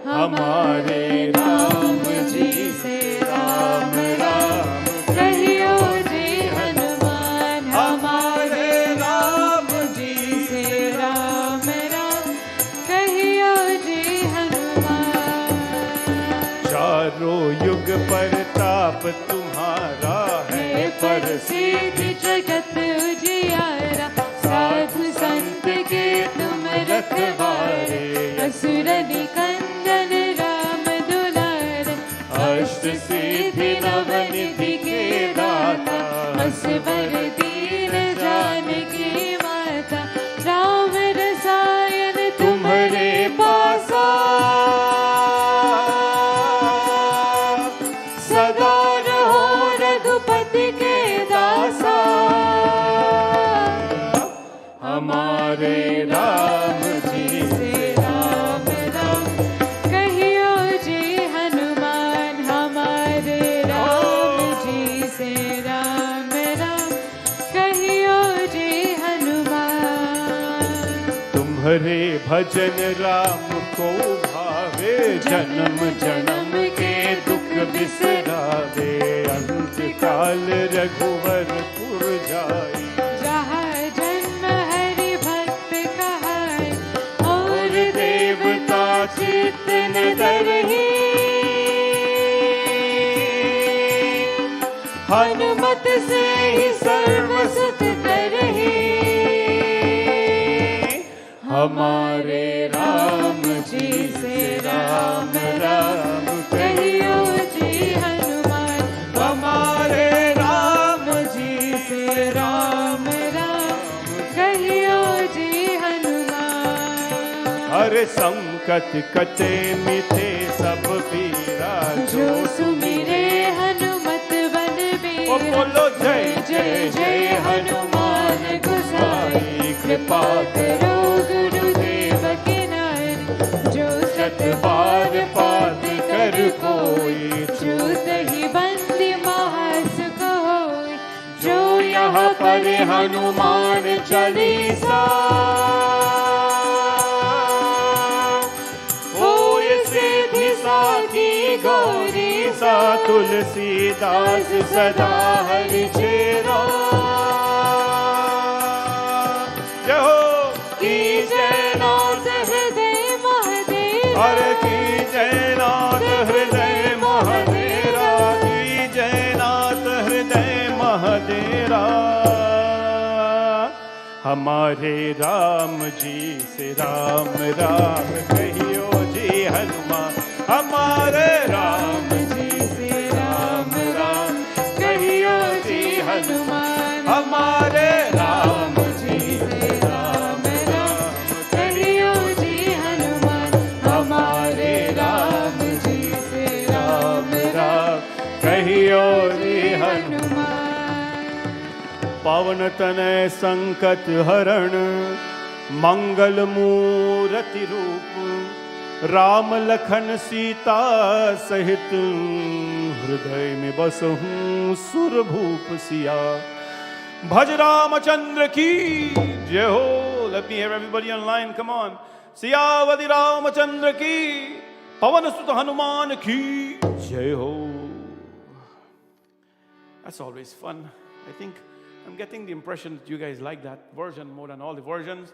हमारे राम जी से राम राम कहियो जी हनुमान। हमारे राम जी से राम राम कहियो जी हनुमान। चारों युग परताप तुम्हारा है, पर सिद्धि जगत उजियारा। साधु संत के तुम रखवारे, असुर निकंदन राम दुलारे। अष्ट सिद्धि नव निधि के दाता, असवर दीन जानकी माता। राम रसायन तुम्हारे पासा, सदा रहो रघुपति के दासा। हमारे राम जी से राम राम कहियो जी हनुमान। हमारे राम जी से राम राम कहियो जी हनुमान। तुम्हारे भजन राम को भावे, जन्म जन्म के दुख बिसरावे। अंत काल रघुवरपुर जाई, जहाँ जन्म हरि भक्त कहाई। और देवता चित्त न डरहि, हनुमत से ही सर्व सुख करहि। हमारे राम जी से राम राम कहियो जी हनुमान। हमारे राम जी से राम राम कहियो जी हनुमान। हर संकट कटे मिटे सब पीरा, जो सुमिरे हनुमत बन वीर। ओ बोलो जय जय जय हनुमान गोसाई। कृपा करो गुरुदेव बार पात कर कोई, छूत ही बंदी महासुख होई। जो यहाँ पर हनुमान चालीसा होय सिद्धि साखी गौरी सा, तुलसीदास सदा हरि चेरा। जय हो की जयनाथ हृदय महादेव, हर की जयनाथ हृदय महादेरा, की जयनाथ हृदय महादेरा। हमारे राम जी से राम राम कहियो जी हनुमान, हमारे राम जी से राम राम कहियो जी हनुमान, हमारे राम जी से राम राम कहियो जी हनुमान, हमारे राम जी से राम राम कहियो जी हनुमान। पवन तनय संकट हरण मंगल मूरति रूप, राम लखन सीता सहित हृदय में बसहूँ सुरभूप सिया। भज रामचंद्र की जय हो। Let me hear everybody online, come on. सियावति Ramchandra की, पवन सुत हनुमान की जय हो। That's always fun. I think I'm getting the impression that you guys like that version more than all the versions,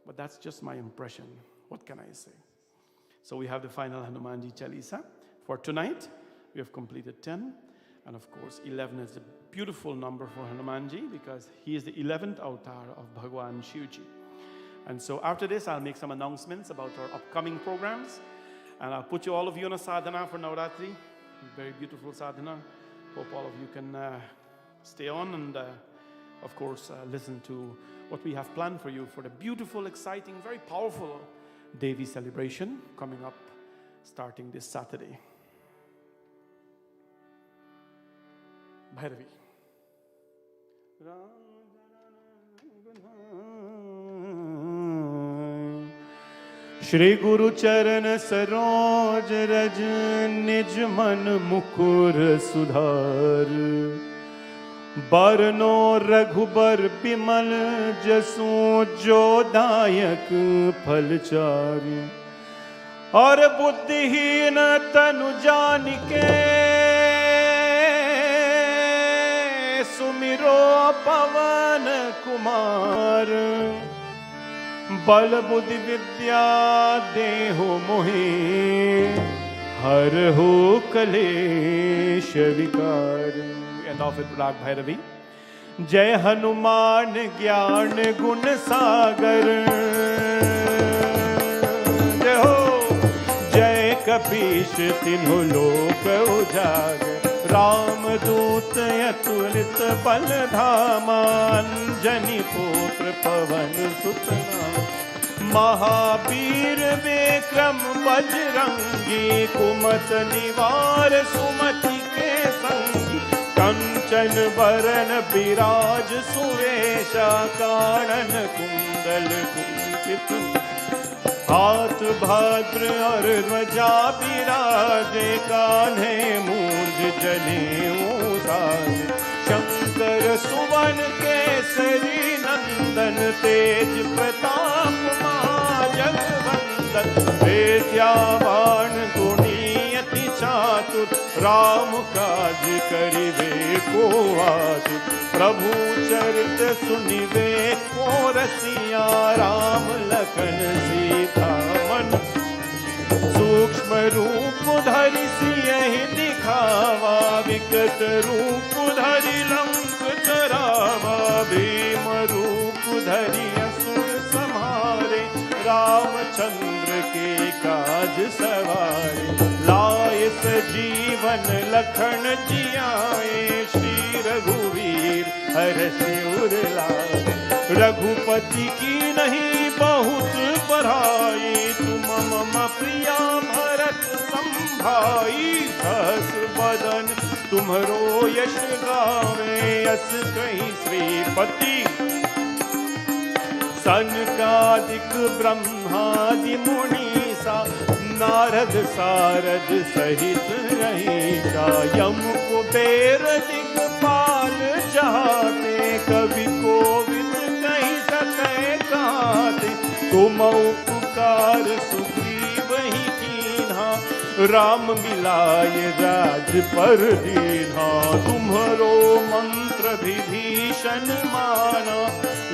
but that's just my impression. What can I say? So we have the final Hanumanji Chalisa for tonight. We have completed 10, and of course 11 is a beautiful number for Hanumanji because he is the 11th avatar of Bhagwan Shivji. And so after this, I'll make some announcements about our upcoming programs, and I'll put all of you on a sadhana for Navratri, very beautiful sadhana. Hope all of you can stay on and of course listen to what we have planned for you for the beautiful, exciting, very powerful Devi celebration coming up starting this Saturday. Bhairavi. Shri गुरु चरण सरोज रज, निज मन मुकुर सुधार। बरनो रघुबर बिमल जसु, जो दायक फलचारि। और बुद्धिहीन तनु जानिके, सुमिरो पवन कुमार। बल बुद्धि विद्या देहु मोहि, हरहु कलेश विकार। End off with Rag Bhairavi. जय हनुमान ज्ञान गुण सागर, जय हो। जय कपीश तिन्हु लोक उजागर, रामदूत अतुलित बल धामा। अंजनी पुत्र पवन सुत नामा। महावीर विक्रम बजरंगी, कुमत निवार सुमति के संगी। कंचन बरन विराज सुवेशा, कानन कुंडल कुंचित। हाथ भद्र और ध्वजा विराजे, कान्हे मूंज जनेऊ साजे। शंकर सुवन केसरी नंदन, तेज प्रताप महाजगवंदन। विद्यावान गुणी अति चातुर, राम काज करिबे को आतुर। प्रभु चरित सुनिबे को रसिया, राम लखन सीता मन। सूक्ष्म रूप धरि सियहि दिखावा, विकट रूप धरि लंक जरावा। भीम रूप धरि असुर संहारे, रामचंद्र के काज सवारे। लाए सजीवन लखन जियाए, श्री रघुवीर हरषि उर लाए। रघुपति की नहीं बहुत बड़ाई, तुम मम प्रिया भरत संभाई। सहस बदन तुम्हरो यश गावे, यस कहीं श्रीपति। सनकादिक ब्रह्मादि मुनीसा, नारद सारद सहित रहीशा, यम कुबेर दिगपाल चाहते, कवि कोविद कहीं सके कहते, तुम उपकार सुग्रीव ही कीन्हा, राम मिलाए राज पर दीन्हा। तुम्हरो मंत्र विभीषण माना,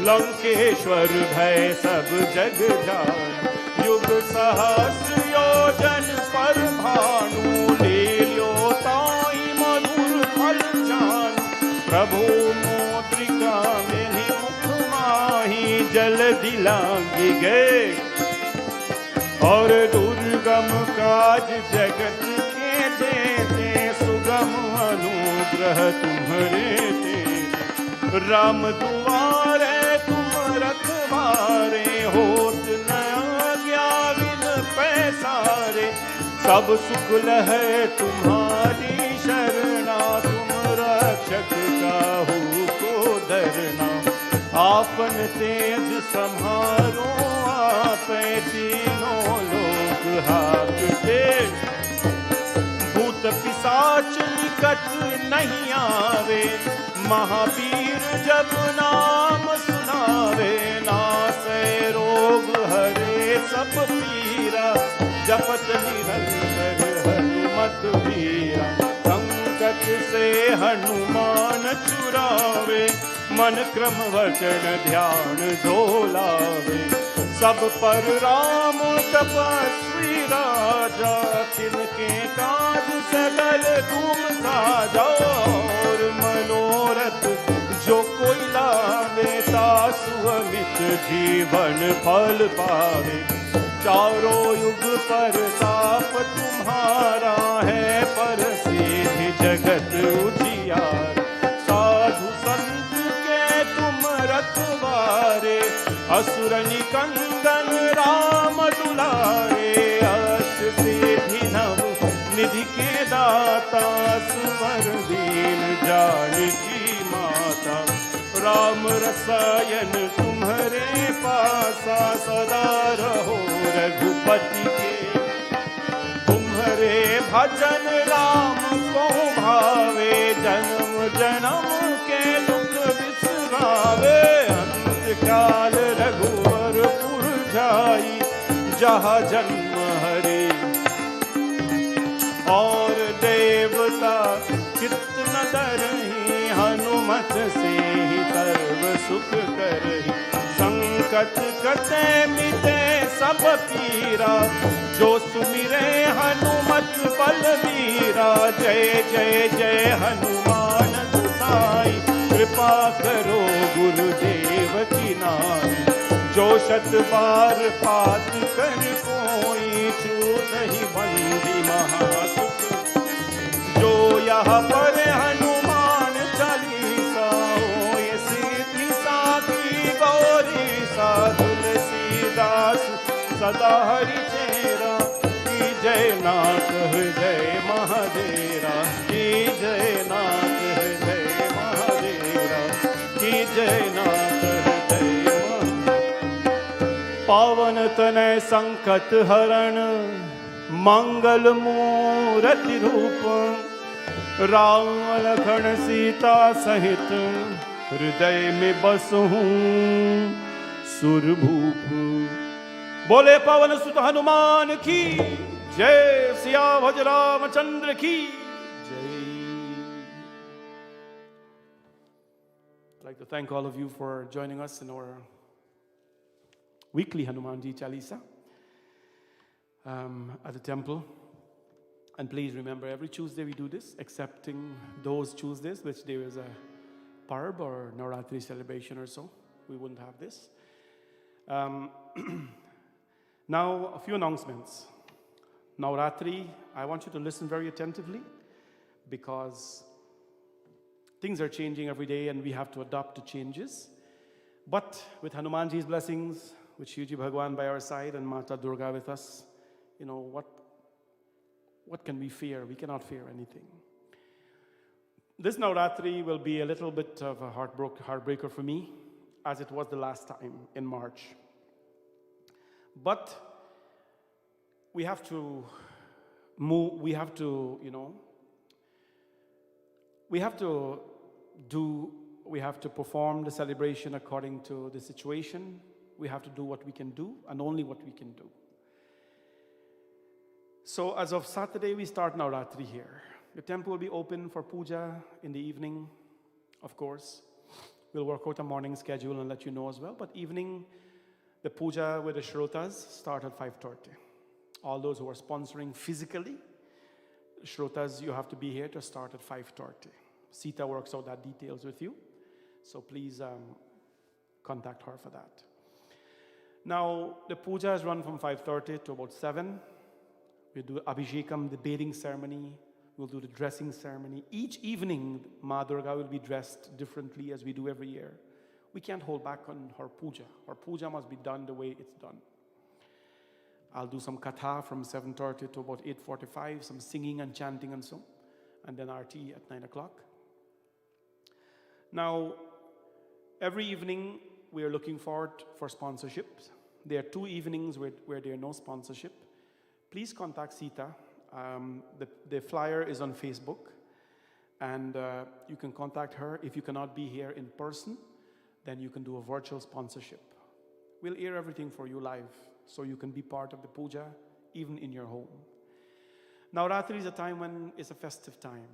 लंकेश्वर भय सब जग जान। युग सहस्र योजन पर भानु, ले ल्यो ताई मधुर फल जान। प्रभु मोद्रिका मेहि मुख माही, जल दिलांगी गए और दुर्गम काज जगत के देते, सुगम अनुग्रह तुम्हारे ते। राम दुआरे तुम रखवारे, होत न आज्ञा बिन पैसारे। सब सुख लहै तुम्हारी शरणा, तुम रक्षक काहू को डरना। आपन तेज सम्हारो आपै, तीनों लोक हाकते। भूत पिशाच निकट नहीं आवे, महावीर जब नाम सुनावे। नासै रोग हरे सब पीरा, जपत निरंतर हनुमत वीरा। संकट से हनुमान छुड़ावे, मन क्रम वचन ध्यान झोलावे। सब पर राम तपस्वी राजा, तिनके काज सकल तुम साजा। और मनोरथ जो कोई लावे, तासु अमित जीवन फल पावे। चारों युग पर ताप तुम्हारा है, पर सिद्धि जगत उजियार। साधु संत के तुम रखवारे, असुर निकंदन राम दुलारे। अष्ट सिद्धि नव निधि के दाता, सुवर दीन जानकी माता। राम रसायन तुम्हारे पासा, सदा रहो रघुपति के। तुम्हारे भजन राम को भावे, जन्म जन्म के दुख बिसरावे। अंत काल रघुवर पुर जाई, जहाँ जन्म हरे। और देवता चित्त न डरहि, हनुमत से ही सर्व सुख करहि। संकट कटे मिटे सब पीरा, जो सुमिरे हनुमत बलबीरा। जय जय जय हनुमान गोसाई, कृपा करो गुरुदेव की नाई। जो शत बार पात कर कोई, छूटहि बंदी महासुख। जो यहाँ पर हनुमान चालीसा, होय सिद्धि साखी गौरी सा। तुलसीदास सदा हरि चेरा, की जय नाथ हृदय महादेरा। की जय नाथ हृदय महादेरा, की जय नाथ हृदय महादेरा। पावन तनय संकट हरण, मंगल मूरति रूप। राम लखन सीता सहित, हृदय में बसहूँ सुरभूप। बोले पवन सुत हनुमान की जय, सियावर रामचंद्र की जय। I'd like to thank all of you for joining us in our weekly Hanumanji Chalisa at the temple. And please remember, every Tuesday we do this, excepting those Tuesdays which there is a Parb or Navratri celebration or so. We wouldn't have this. Now, a few announcements. Navratri, I want you to listen very attentively, because things are changing every day and we have to adapt to changes. But with Hanumanji's blessings, with Shivji Bhagwan by our side and Mata Durga with us, you know, what can we fear? We cannot fear anything. This Navratri will be a little bit of a heartbreaker for me, as it was the last time in March. But we have to move, we have to, we have to perform the celebration according to the situation. We have to do what we can do and only what we can do. So as of Saturday, we start Navratri here. The temple will be open for puja in the evening, of course. We'll work out a morning schedule and let you know as well. But evening, the puja with the shrotas start at 5:30. All those who are sponsoring physically, shrotas, you have to be here to start at 5:30. Sita works out that details with you. So please contact her for that. Now, the puja is run from 5:30 to about 7. We do Abhishekam, the bathing ceremony. We'll do the dressing ceremony. Each evening, Ma Durga will be dressed differently as we do every year. We can't hold back on her puja. Her puja must be done the way it's done. I'll do some katha from 7:30 to about 8:45, some singing and chanting and so, and then Aarti at 9 o'clock. Now, every evening, we are looking forward for sponsorships. There are 2 evenings where there are no sponsorship. Please contact Sita. The flyer is on Facebook, and you can contact her. If you cannot be here in person, then you can do a virtual sponsorship. We'll air everything for you live, so you can be part of the puja, even in your home. Navratri is a time when it's a festive time.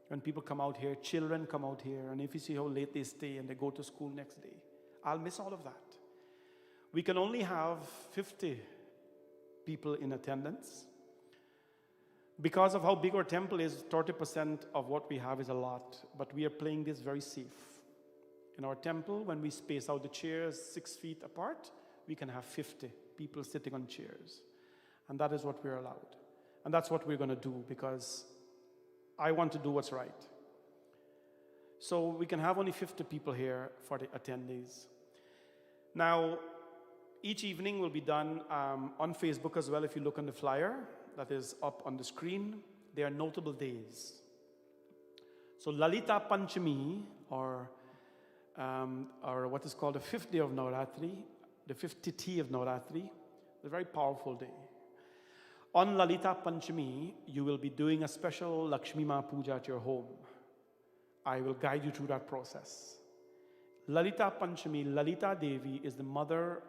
When people come out here, children come out here, and if you see how late they stay and they go to school next day, I'll miss all of that. We can only have 50 people in attendance. Because of how big our temple is, 30% of what we have is a lot, but we are playing this very safe. In our temple, when we space out the chairs 6 feet apart, we can have 50 people sitting on chairs. And that is what we're allowed. And that's what we're going to do, because I want to do what's right. So we can have only 50 people here for the attendees. Now, each evening will be done on Facebook as well. If you look on the flyer that is up on the screen, there are notable days. So Lalita Panchami, or what is called the 5th day of Navratri, the 5th Tithi of Navratri, is a very powerful day. On Lalita Panchami, you will be doing a special Lakshmi Ma Puja at your home. I will guide you through that process. Lalita Panchami, Lalita Devi is the mother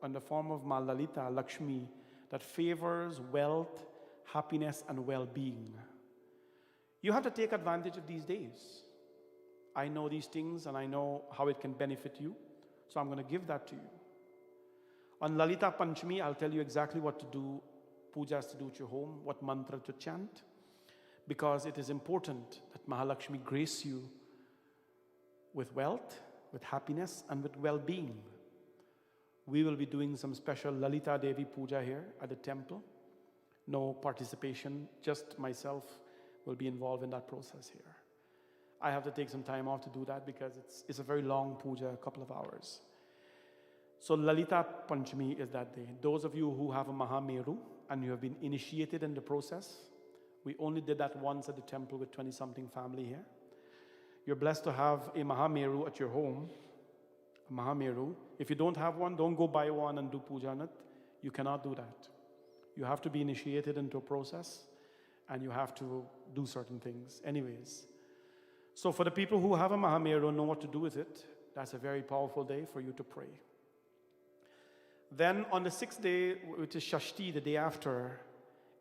in the form of Ma Lalita, Lakshmi, that favors wealth, happiness, and well-being. You have to take advantage of these days. I know these things and I know how it can benefit you, so I'm going to give that to you. On Lalita Panchami, I'll tell you exactly what to do, pujas to do at your home, what mantra to chant, because it is important that Mahalakshmi grace you with wealth, with happiness, and with well-being. We will be doing some special Lalita Devi Puja here at the temple. No participation, just myself will be involved in that process here. I have to take some time off to do that because it's a very long puja, a couple of hours. So Lalita Panchami is that day. Those of you who have a Mahameru and you have been initiated in the process, we only did that once at the temple with 20-something family here. You're blessed to have a Mahameru at your home. Mahameru. If you don't have one, don't go buy one and do puja on it. You cannot do that. You have to be initiated into a process and you have to do certain things. Anyways, so for the people who have a Mahameru, know what to do with it. That's a very powerful day for you to pray. Then on the 6th day, which is Shashti, the day after,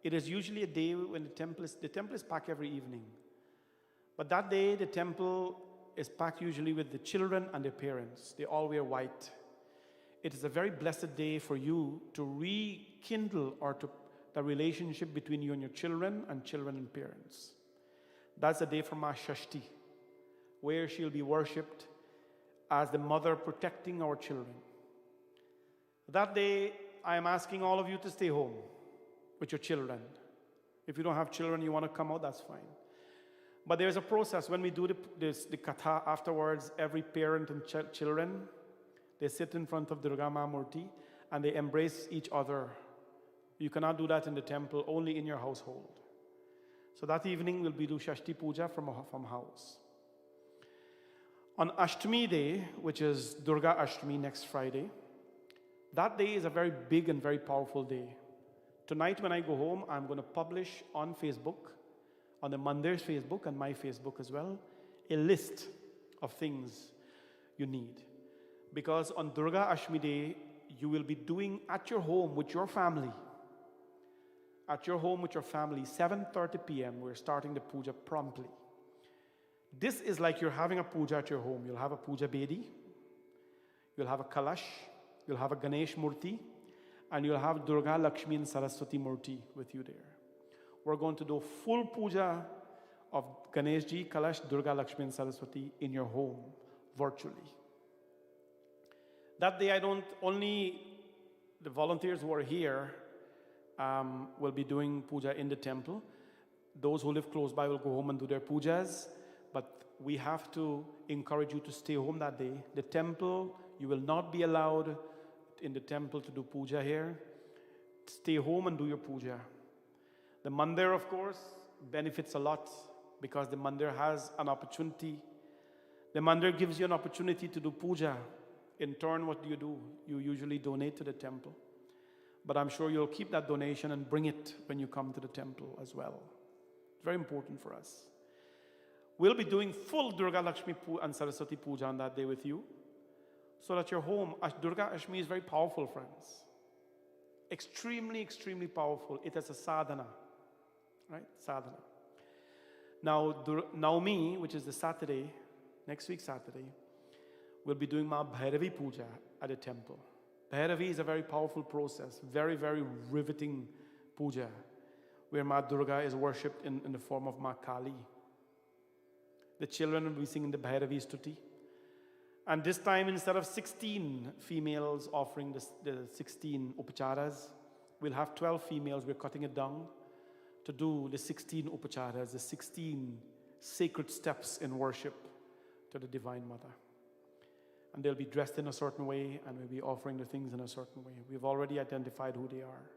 it is usually a day when the temple is packed every evening. But that day, the temple is packed usually with the children and their parents. They all wear white. It is a very blessed day for you to rekindle the relationship between you and your children and parents. That's the day for Ma Shashti, where she'll be worshipped as the mother protecting our children. That day, I am asking all of you to stay home with your children. If you don't have children, you want to come out, that's fine. But there's a process. When we do the katha afterwards, every parent and children, they sit in front of Durga Ma Murti and they embrace each other. You cannot do that in the temple, only in your household. So that evening we'll be do Shashti Puja from house. On Ashtami Day, which is Durga Ashtami next Friday, that day is a very big and very powerful day. Tonight when I go home, I'm going to publish on Facebook, on the Mandir's Facebook and my Facebook as well, a list of things you need. Because on Durga Ashmi Day, you will be doing at your home with your family. At your home with your family, 7:30 p.m., we're starting the puja promptly. This is like you're having a puja at your home. You'll have a puja bedi, you'll have a kalash, you'll have a Ganesh Murti, and you'll have Durga, Lakshmi, and Saraswati Murti with you there. We're going to do full puja of Ganesh Ji, Kalash, Durga, Lakshmi, and Saraswati in your home, virtually. That day, only the volunteers who are here will be doing puja in the temple. Those who live close by will go home and do their pujas. But we have to encourage you to stay home that day. The temple, you will not be allowed in the temple to do puja here. Stay home and do your puja. The mandir, of course, benefits a lot because the mandir has an opportunity. The mandir gives you an opportunity to do puja. In turn, what do? You usually donate to the temple. But I'm sure you'll keep that donation and bring it when you come to the temple as well. It's very important for us. We'll be doing full Durga, Lakshmi and Saraswati Puja on that day with you, so that your home, Durga Ashmi is very powerful, friends. Extremely, extremely powerful. It is a sadhana, right? Sadhana. Now, Naumi, which is the Saturday, next week Saturday, we'll be doing Ma Bhairavi Puja at a temple. Bhairavi is a very powerful process, very, very riveting puja, where Ma Durga is worshipped in the form of Ma Kali. The children will be singing the Bhairavi Stuti. And this time, instead of 16 females offering the 16 upacharas, we'll have 12 females. We're cutting it down to do the 16 upacharas, the 16 sacred steps in worship to the Divine Mother. And they'll be dressed in a certain way, and we'll be offering the things in a certain way. We've already identified who they are,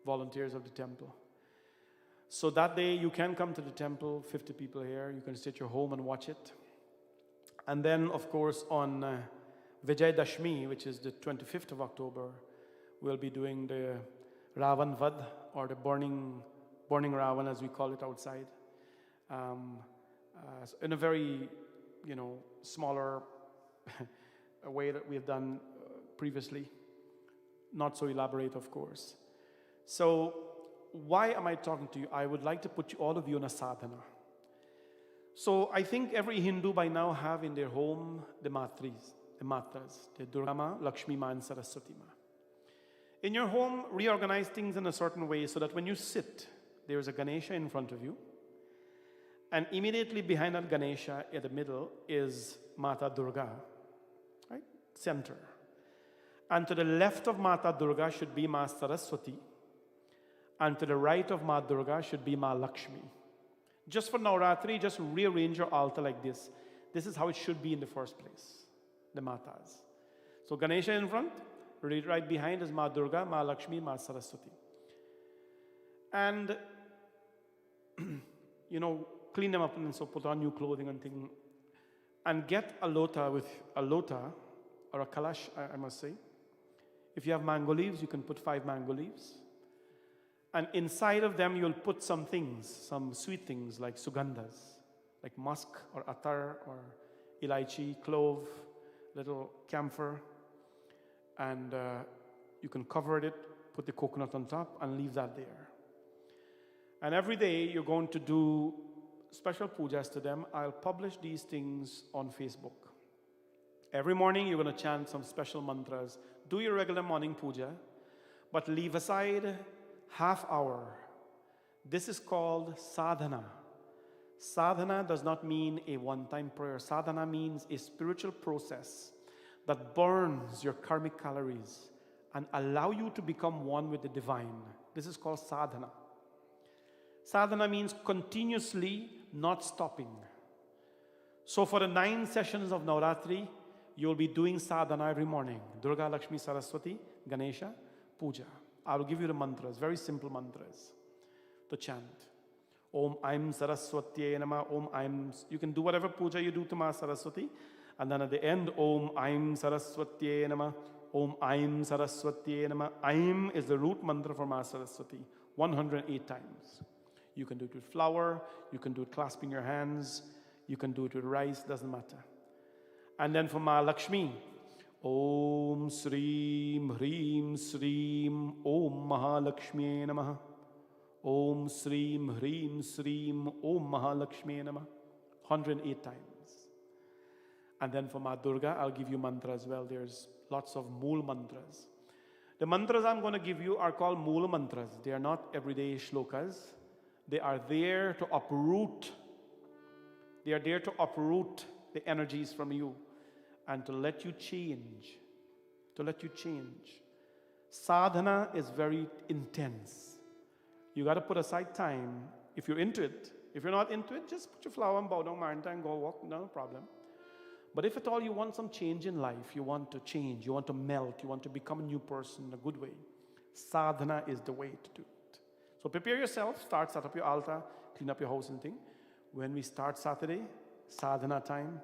volunteers of the temple. So that day, you can come to the temple, 50 people here. You can stay at your home and watch it. And then, of course, on Vijay Dashmi, which is the 25th of October, we'll be doing the Ravan Vad, or the burning Ravan, as we call it outside, in a very, smaller a way that we have done previously. Not so elaborate, of course. So, why am I talking to you? I would like to put all of you on a sadhana. So, I think every Hindu by now have in their home the matras, the Durga Ma, Lakshmi Ma, and Saraswati Ma. In your home, reorganize things in a certain way so that when you sit, there is a Ganesha in front of you. And immediately behind that Ganesha, in the middle, is Mata Durga, right? Center. And to the left of Mata Durga should be Ma Saraswati. And to the right of Ma Durga should be Ma Lakshmi. Just for Navratri, just rearrange your altar like this. This is how it should be in the first place, the Matas. So Ganesha in front, right behind is Ma Durga, Ma Lakshmi, Ma Saraswati. And, clean them up and so put on new clothing and thing. And get a lota or a kalash, I must say. If you have mango leaves, you can put 5 mango leaves. And inside of them, you'll put some things, some sweet things like sugandhas, like musk or attar or ilaichi, clove, little camphor. And you can cover it, put the coconut on top, and leave that there. And every day, you're going to do special pujas to them. I'll publish these things on Facebook. Every morning, you're going to chant some special mantras. Do your regular morning puja, but leave aside half hour. This is called sadhana. Sadhana does not mean a one-time prayer. Sadhana means a spiritual process that burns your karmic calories and allow you to become one with the divine. This is called sadhana. Sadhana means continuously not stopping. So for the 9 sessions of Navratri, you'll be doing sadhana every morning. Durga, Lakshmi, Saraswati, Ganesha, Puja. I will give you the mantras, very simple mantras to chant. Om Aim Saraswatye Nama, Om Aim. You can do whatever puja you do to Ma Saraswati. And then at the end, Om Aim Saraswatye Nama, Om Aim Saraswati Nama. Aim is the root mantra for Ma Saraswati. 108 times. You can do it with flour, you can do it clasping your hands, you can do it with rice, doesn't matter. And then for Ma Lakshmi, Om Sreem Hreem Sreem Om Mahalakshmi Namaha. Om Sreem Hreem Sreem Om Mahalakshmi Namaha. 108 times. And then for Ma Durga, I'll give you mantra as well. There's lots of mool mantras. The mantras I'm going to give you are called mool mantras. They are not everyday shlokas. They are there to uproot. They are there to uproot the energies from you and to let you change. To let you change. Sadhana is very intense. You got to put aside time if you're into it. If you're not into it, just put your flower and bow down, Maranta, and go walk, no problem. But if at all you want some change in life, you want to change, you want to melt, you want to become a new person in a good way, sadhana is the way to do it. So prepare yourself, set up your altar, clean up your house and thing. When we start Saturday, sadhana time.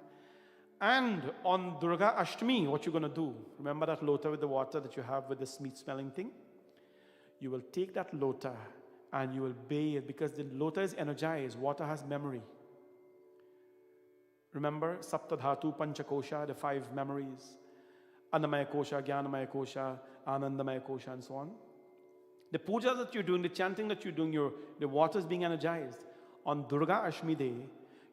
And on Durga Ashtami, what you're going to do, remember that lota with the water that you have with the sweet smelling thing? You will take that lota and you will bathe, because the lota is energized, water has memory. Remember, Saptadhatu, Panchakosha, the 5 memories. Annamaya Kosha, Jnanamaya Kosha, Anandamaya Kosha, and so on. The puja that you're doing, the chanting that you're doing, the water is being energized. On Durga Ashmi Day,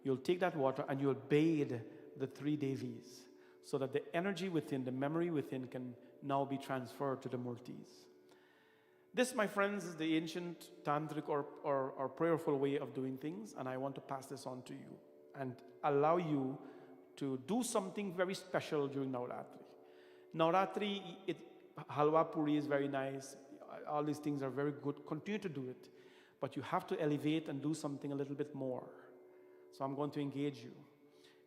you'll take that water and you'll bathe the 3 Devis, so that the energy within, the memory within can now be transferred to the Murtis. This, my friends, is the ancient tantric or prayerful way of doing things, and I want to pass this on to you and allow you to do something very special during Navratri. Navratri, halwa puri is very nice. All these things are very good. Continue to do it. But you have to elevate and do something a little bit more. So I'm going to engage you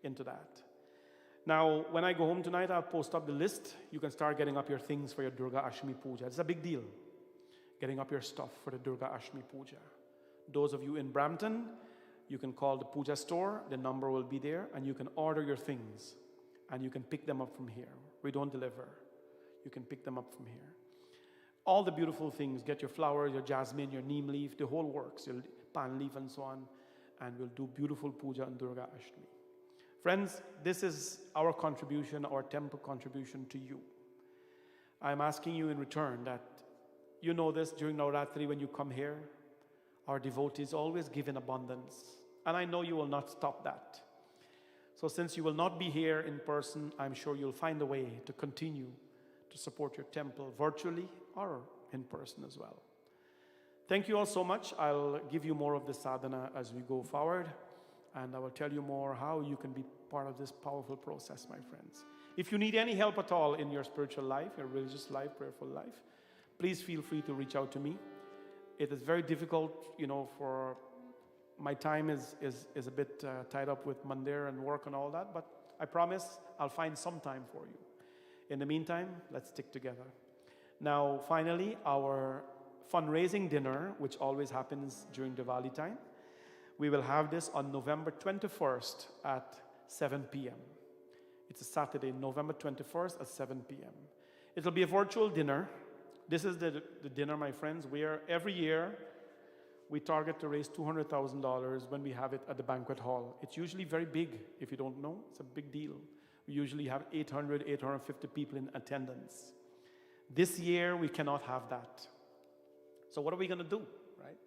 into that. Now, when I go home tonight, I'll post up the list. You can start getting up your things for your Durga Ashmi Puja. It's a big deal, getting up your stuff for the Durga Ashmi Puja. Those of you in Brampton, you can call the puja store, the number will be there, and you can order your things, and you can pick them up from here. We don't deliver. You can pick them up from here. All the beautiful things, get your flowers, your jasmine, your neem leaf, the whole works, your pan leaf and so on, and we'll do beautiful puja on Durga Ashtami. Friends, this is our contribution, our temple contribution to you. I'm asking you in return that you know this during Navratri when you come here, our devotees always give in abundance. And I know you will not stop that. So since you will not be here in person, I'm sure you'll find a way to continue to support your temple virtually or in person as well. Thank you all so much. I'll give you more of the sadhana as we go forward. And I will tell you more how you can be part of this powerful process, my friends. If you need any help at all in your spiritual life, your religious life, prayerful life, please feel free to reach out to me. It is very difficult, for my time is a bit tied up with Mandir and work and all that, but I promise I'll find some time for you. In the meantime, let's stick together. Now, finally, our fundraising dinner, which always happens during Diwali time, we will have this on November 21st at 7 p.m. It's a Saturday, November 21st at 7 p.m. It'll be a virtual dinner. This is the dinner, my friends, where every year we target to raise $200,000 when we have it at the banquet hall. It's usually very big, if you don't know. It's a big deal. We usually have 850 people in attendance. This year, we cannot have that. So what are we going to do, right?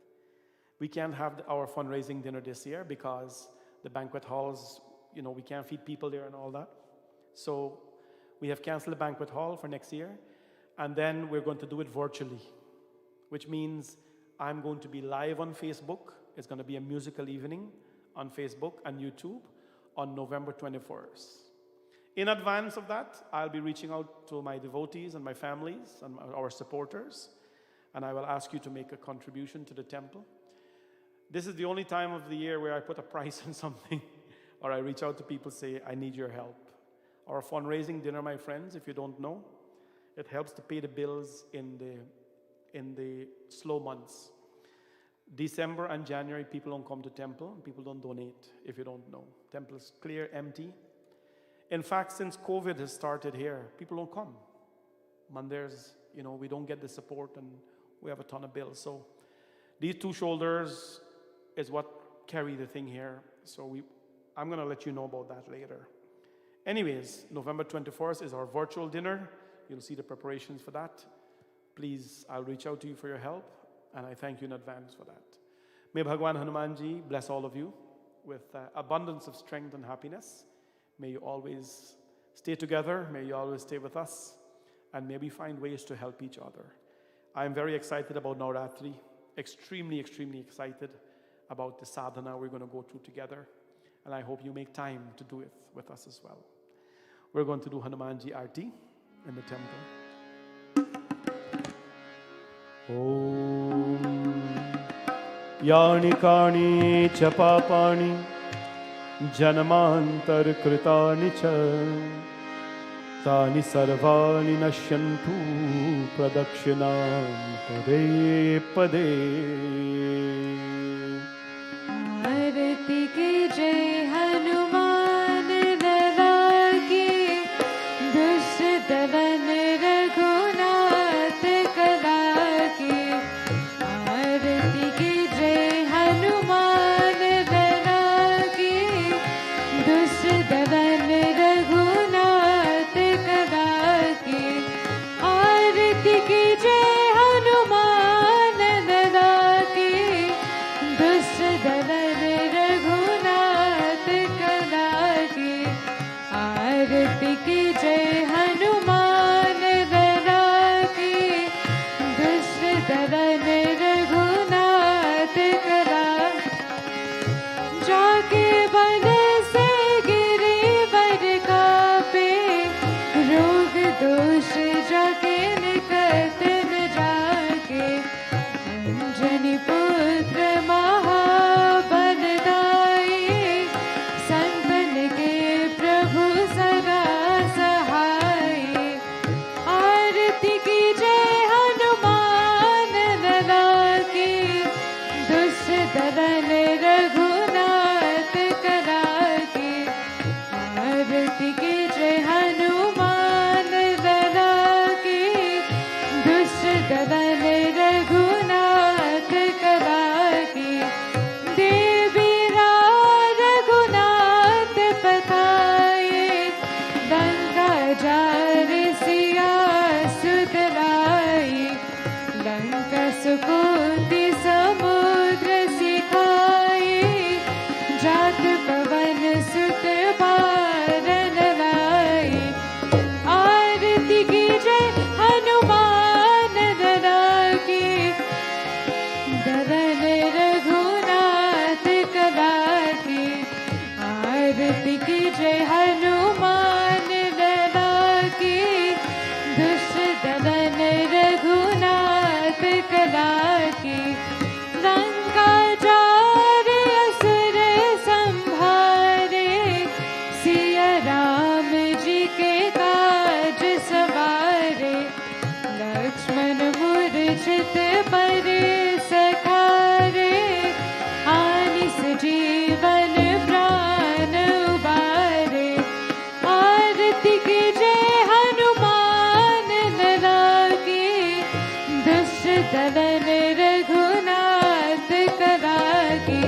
We can't have our fundraising dinner this year because the banquet halls, we can't feed people there and all that. So we have canceled the banquet hall for next year. And then we're going to do it virtually, which means I'm going to be live on Facebook. It's going to be a musical evening on Facebook and YouTube on November 21st. In advance of that, I'll be reaching out to my devotees and my families and our supporters, and I will ask you to make a contribution to the temple. This is the only time of the year where I put a price on something, or I reach out to people, say, I need your help. Our fundraising dinner, my friends, if you don't know, it helps to pay the bills in the slow months. December and January, people don't come to temple. People don't donate, if you don't know. Temple is clear, empty. In fact, since COVID has started here, people don't come. Mandirs, we don't get the support and we have a ton of bills. So these two shoulders is what carry the thing here. So I'm going to let you know about that later. Anyways, November 21st is our virtual dinner. You'll see the preparations for that. Please, I'll reach out to you for your help, and I thank you in advance for that. May Bhagwan Hanumanji bless all of you with abundance of strength and happiness. May you always stay together. May you always stay with us. And may we find ways to help each other. I am very excited about Navratri. Extremely, extremely excited about the sadhana we're going to go through together. And I hope you make time to do it with us as well. We're going to do Hanumanji Aarti in the temple. Om Yani Kani Chapapani Janamantar Kritani Cha Tani Sarvani Nashyantu Pradakshinam Pade Pade. आरती की जय हनुमान लला की दुष्ट दलन रघुनाथ कला की आरती की जय हनुमान लला की दुष्ट दलन रघुनाथ कला की आरती की जय हनुमान लला की दुष्ट दलन रघुनाथ कला की आरती की जय हनुमान लला की दुष्ट दलन रघुनाथ कला जाके बन से गिरे वर कापे रोग दोष जाके निकट न जाके अंजनी पुत्र महाबलदाई संतन के प्रभु सदा सहाय आरती की जय हनुमान लला की दुष्ट दलन रघुनाथ कला की आरती की जय हनुमान लला की दुष्ट दलन रघुनाथ कला की देवी रघुनाथ पताए लंका जार सिया सुत लाई लंका सुकोटि समुद्र सिखाए जात पवन सुत बारन लाई आरती की जय हनुमान लला की दलन रघुनाथ कला की आरती की जय हनुमान लला की दुष्ट दलन रघुनाथ कला की लंका जार असुर संभारे सिया राम जी के काज सवारे लक्ष्मण मूर्छित परे सखारे आनिस जीवन प्राण उबारे आरती की जय हनुमान लला की दुष्ट दलन रघुनाथ कला की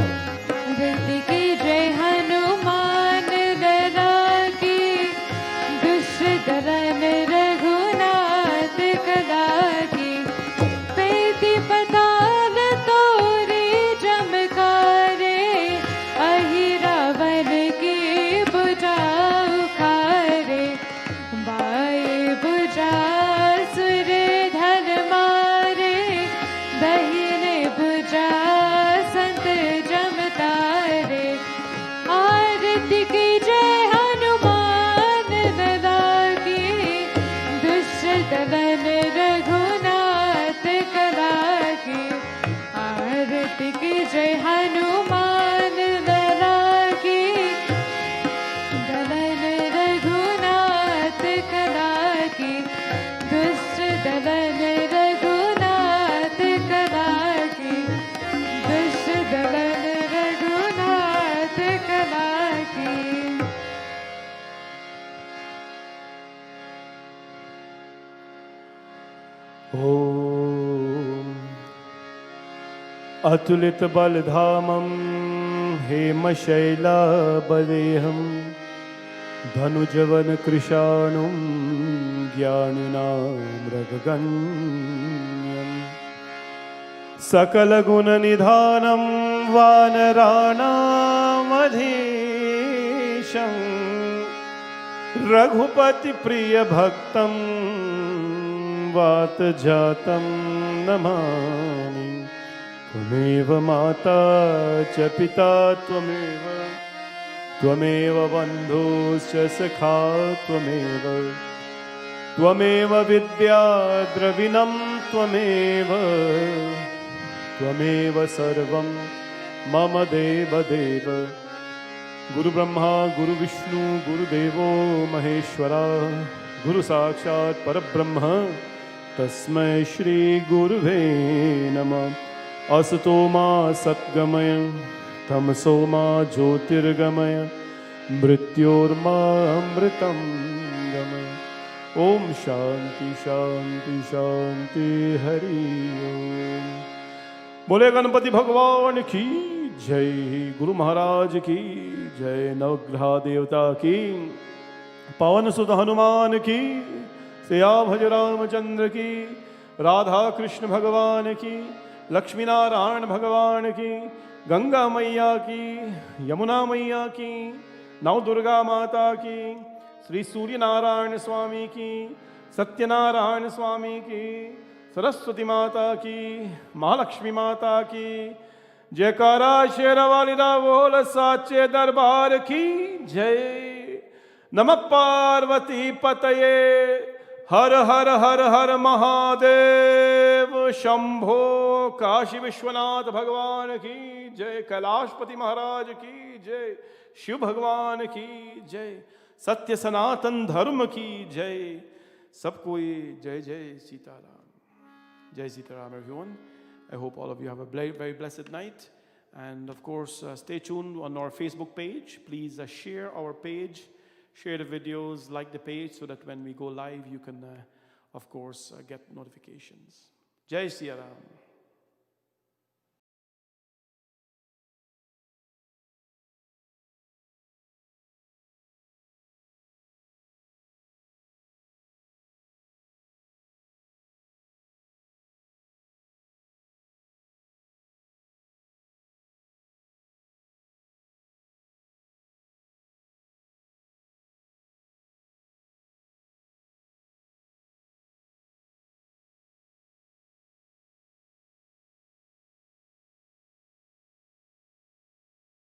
आरती की जय हनुमान लला की दुष्ट दलन रघुनाथ कला की पैती पताल तोरे चमकारे अहि रावण की बुझा उखारे बाए बुझा सुर धन मारे बहिने बुझा संत जमतारे आरती की जय हनुमान लला की दुष्ट दलन रघुनाथ कला की आरती की जय हनुमान लला की दलन रघुनाथ कला की दुष्ट दलन रघुनाथ कला की दुष्ट दलन रघुनाथ कला की अतुलित बलधामं हेमशैलाबलेहं धनुजवन कृशाणुं ज्ञानिनां मृगगण्यम् सकलगुणनिधानं वानराणामधीशं रघुपतिप्रियभक्तं वातजातं नमामि त्वमेव माता च पिता त्वमेव त्वमेव बन्धुश्च सखा त्वमेव त्वमेव विद्या द्रविणं त्वमेव त्वमेव सर्वं मम देवदेव गुरु ब्रह्मा गुरु विष्णु गुरुदेवो महेश्वरा गुरु साक्षात् परब्रह्म तस्मै श्री गुरुवे नमः असतो मा सद्गमय तमसो मा ज्योतिर्गमय मृत्योर्मा अमृतं गमय ओम शांति शांति शांति हरि ओम। बोले गणपति भगवान की जय, गुरु महाराज की जय, नवग्रह देवता की, पवन सुत हनुमान की, सियाभज रामचंद्र की, राधा कृष्ण भगवान की, लक्ष्मी नारायण भगवान की, गंगा मैया की, यमुना मैया की, नव दुर्गा माता की, श्री सूर्य नारायण स्वामी की, सत्यनारायण स्वामी की, सरस्वती माता की, महालक्ष्मी माता की, जयकारा शेरवाली दा बोल साचे दरबार की जय। नमः पार्वती पतये हर हर हर हर महादेव शंभो। काशी विश्वनाथ भगवान की जय, कैलाशपति महाराज की जय, शिव भगवान की जय, सत्य सनातन धर्म की जय। सबको जय जय Sitaram. Jai Sitaram, everyone. I hope all of you have a very, very blessed night. And of course, stay tuned on our Facebook page. Please share our page, share the videos, like the page so that when we go live, you can, of course, get notifications. Jai Sitaram.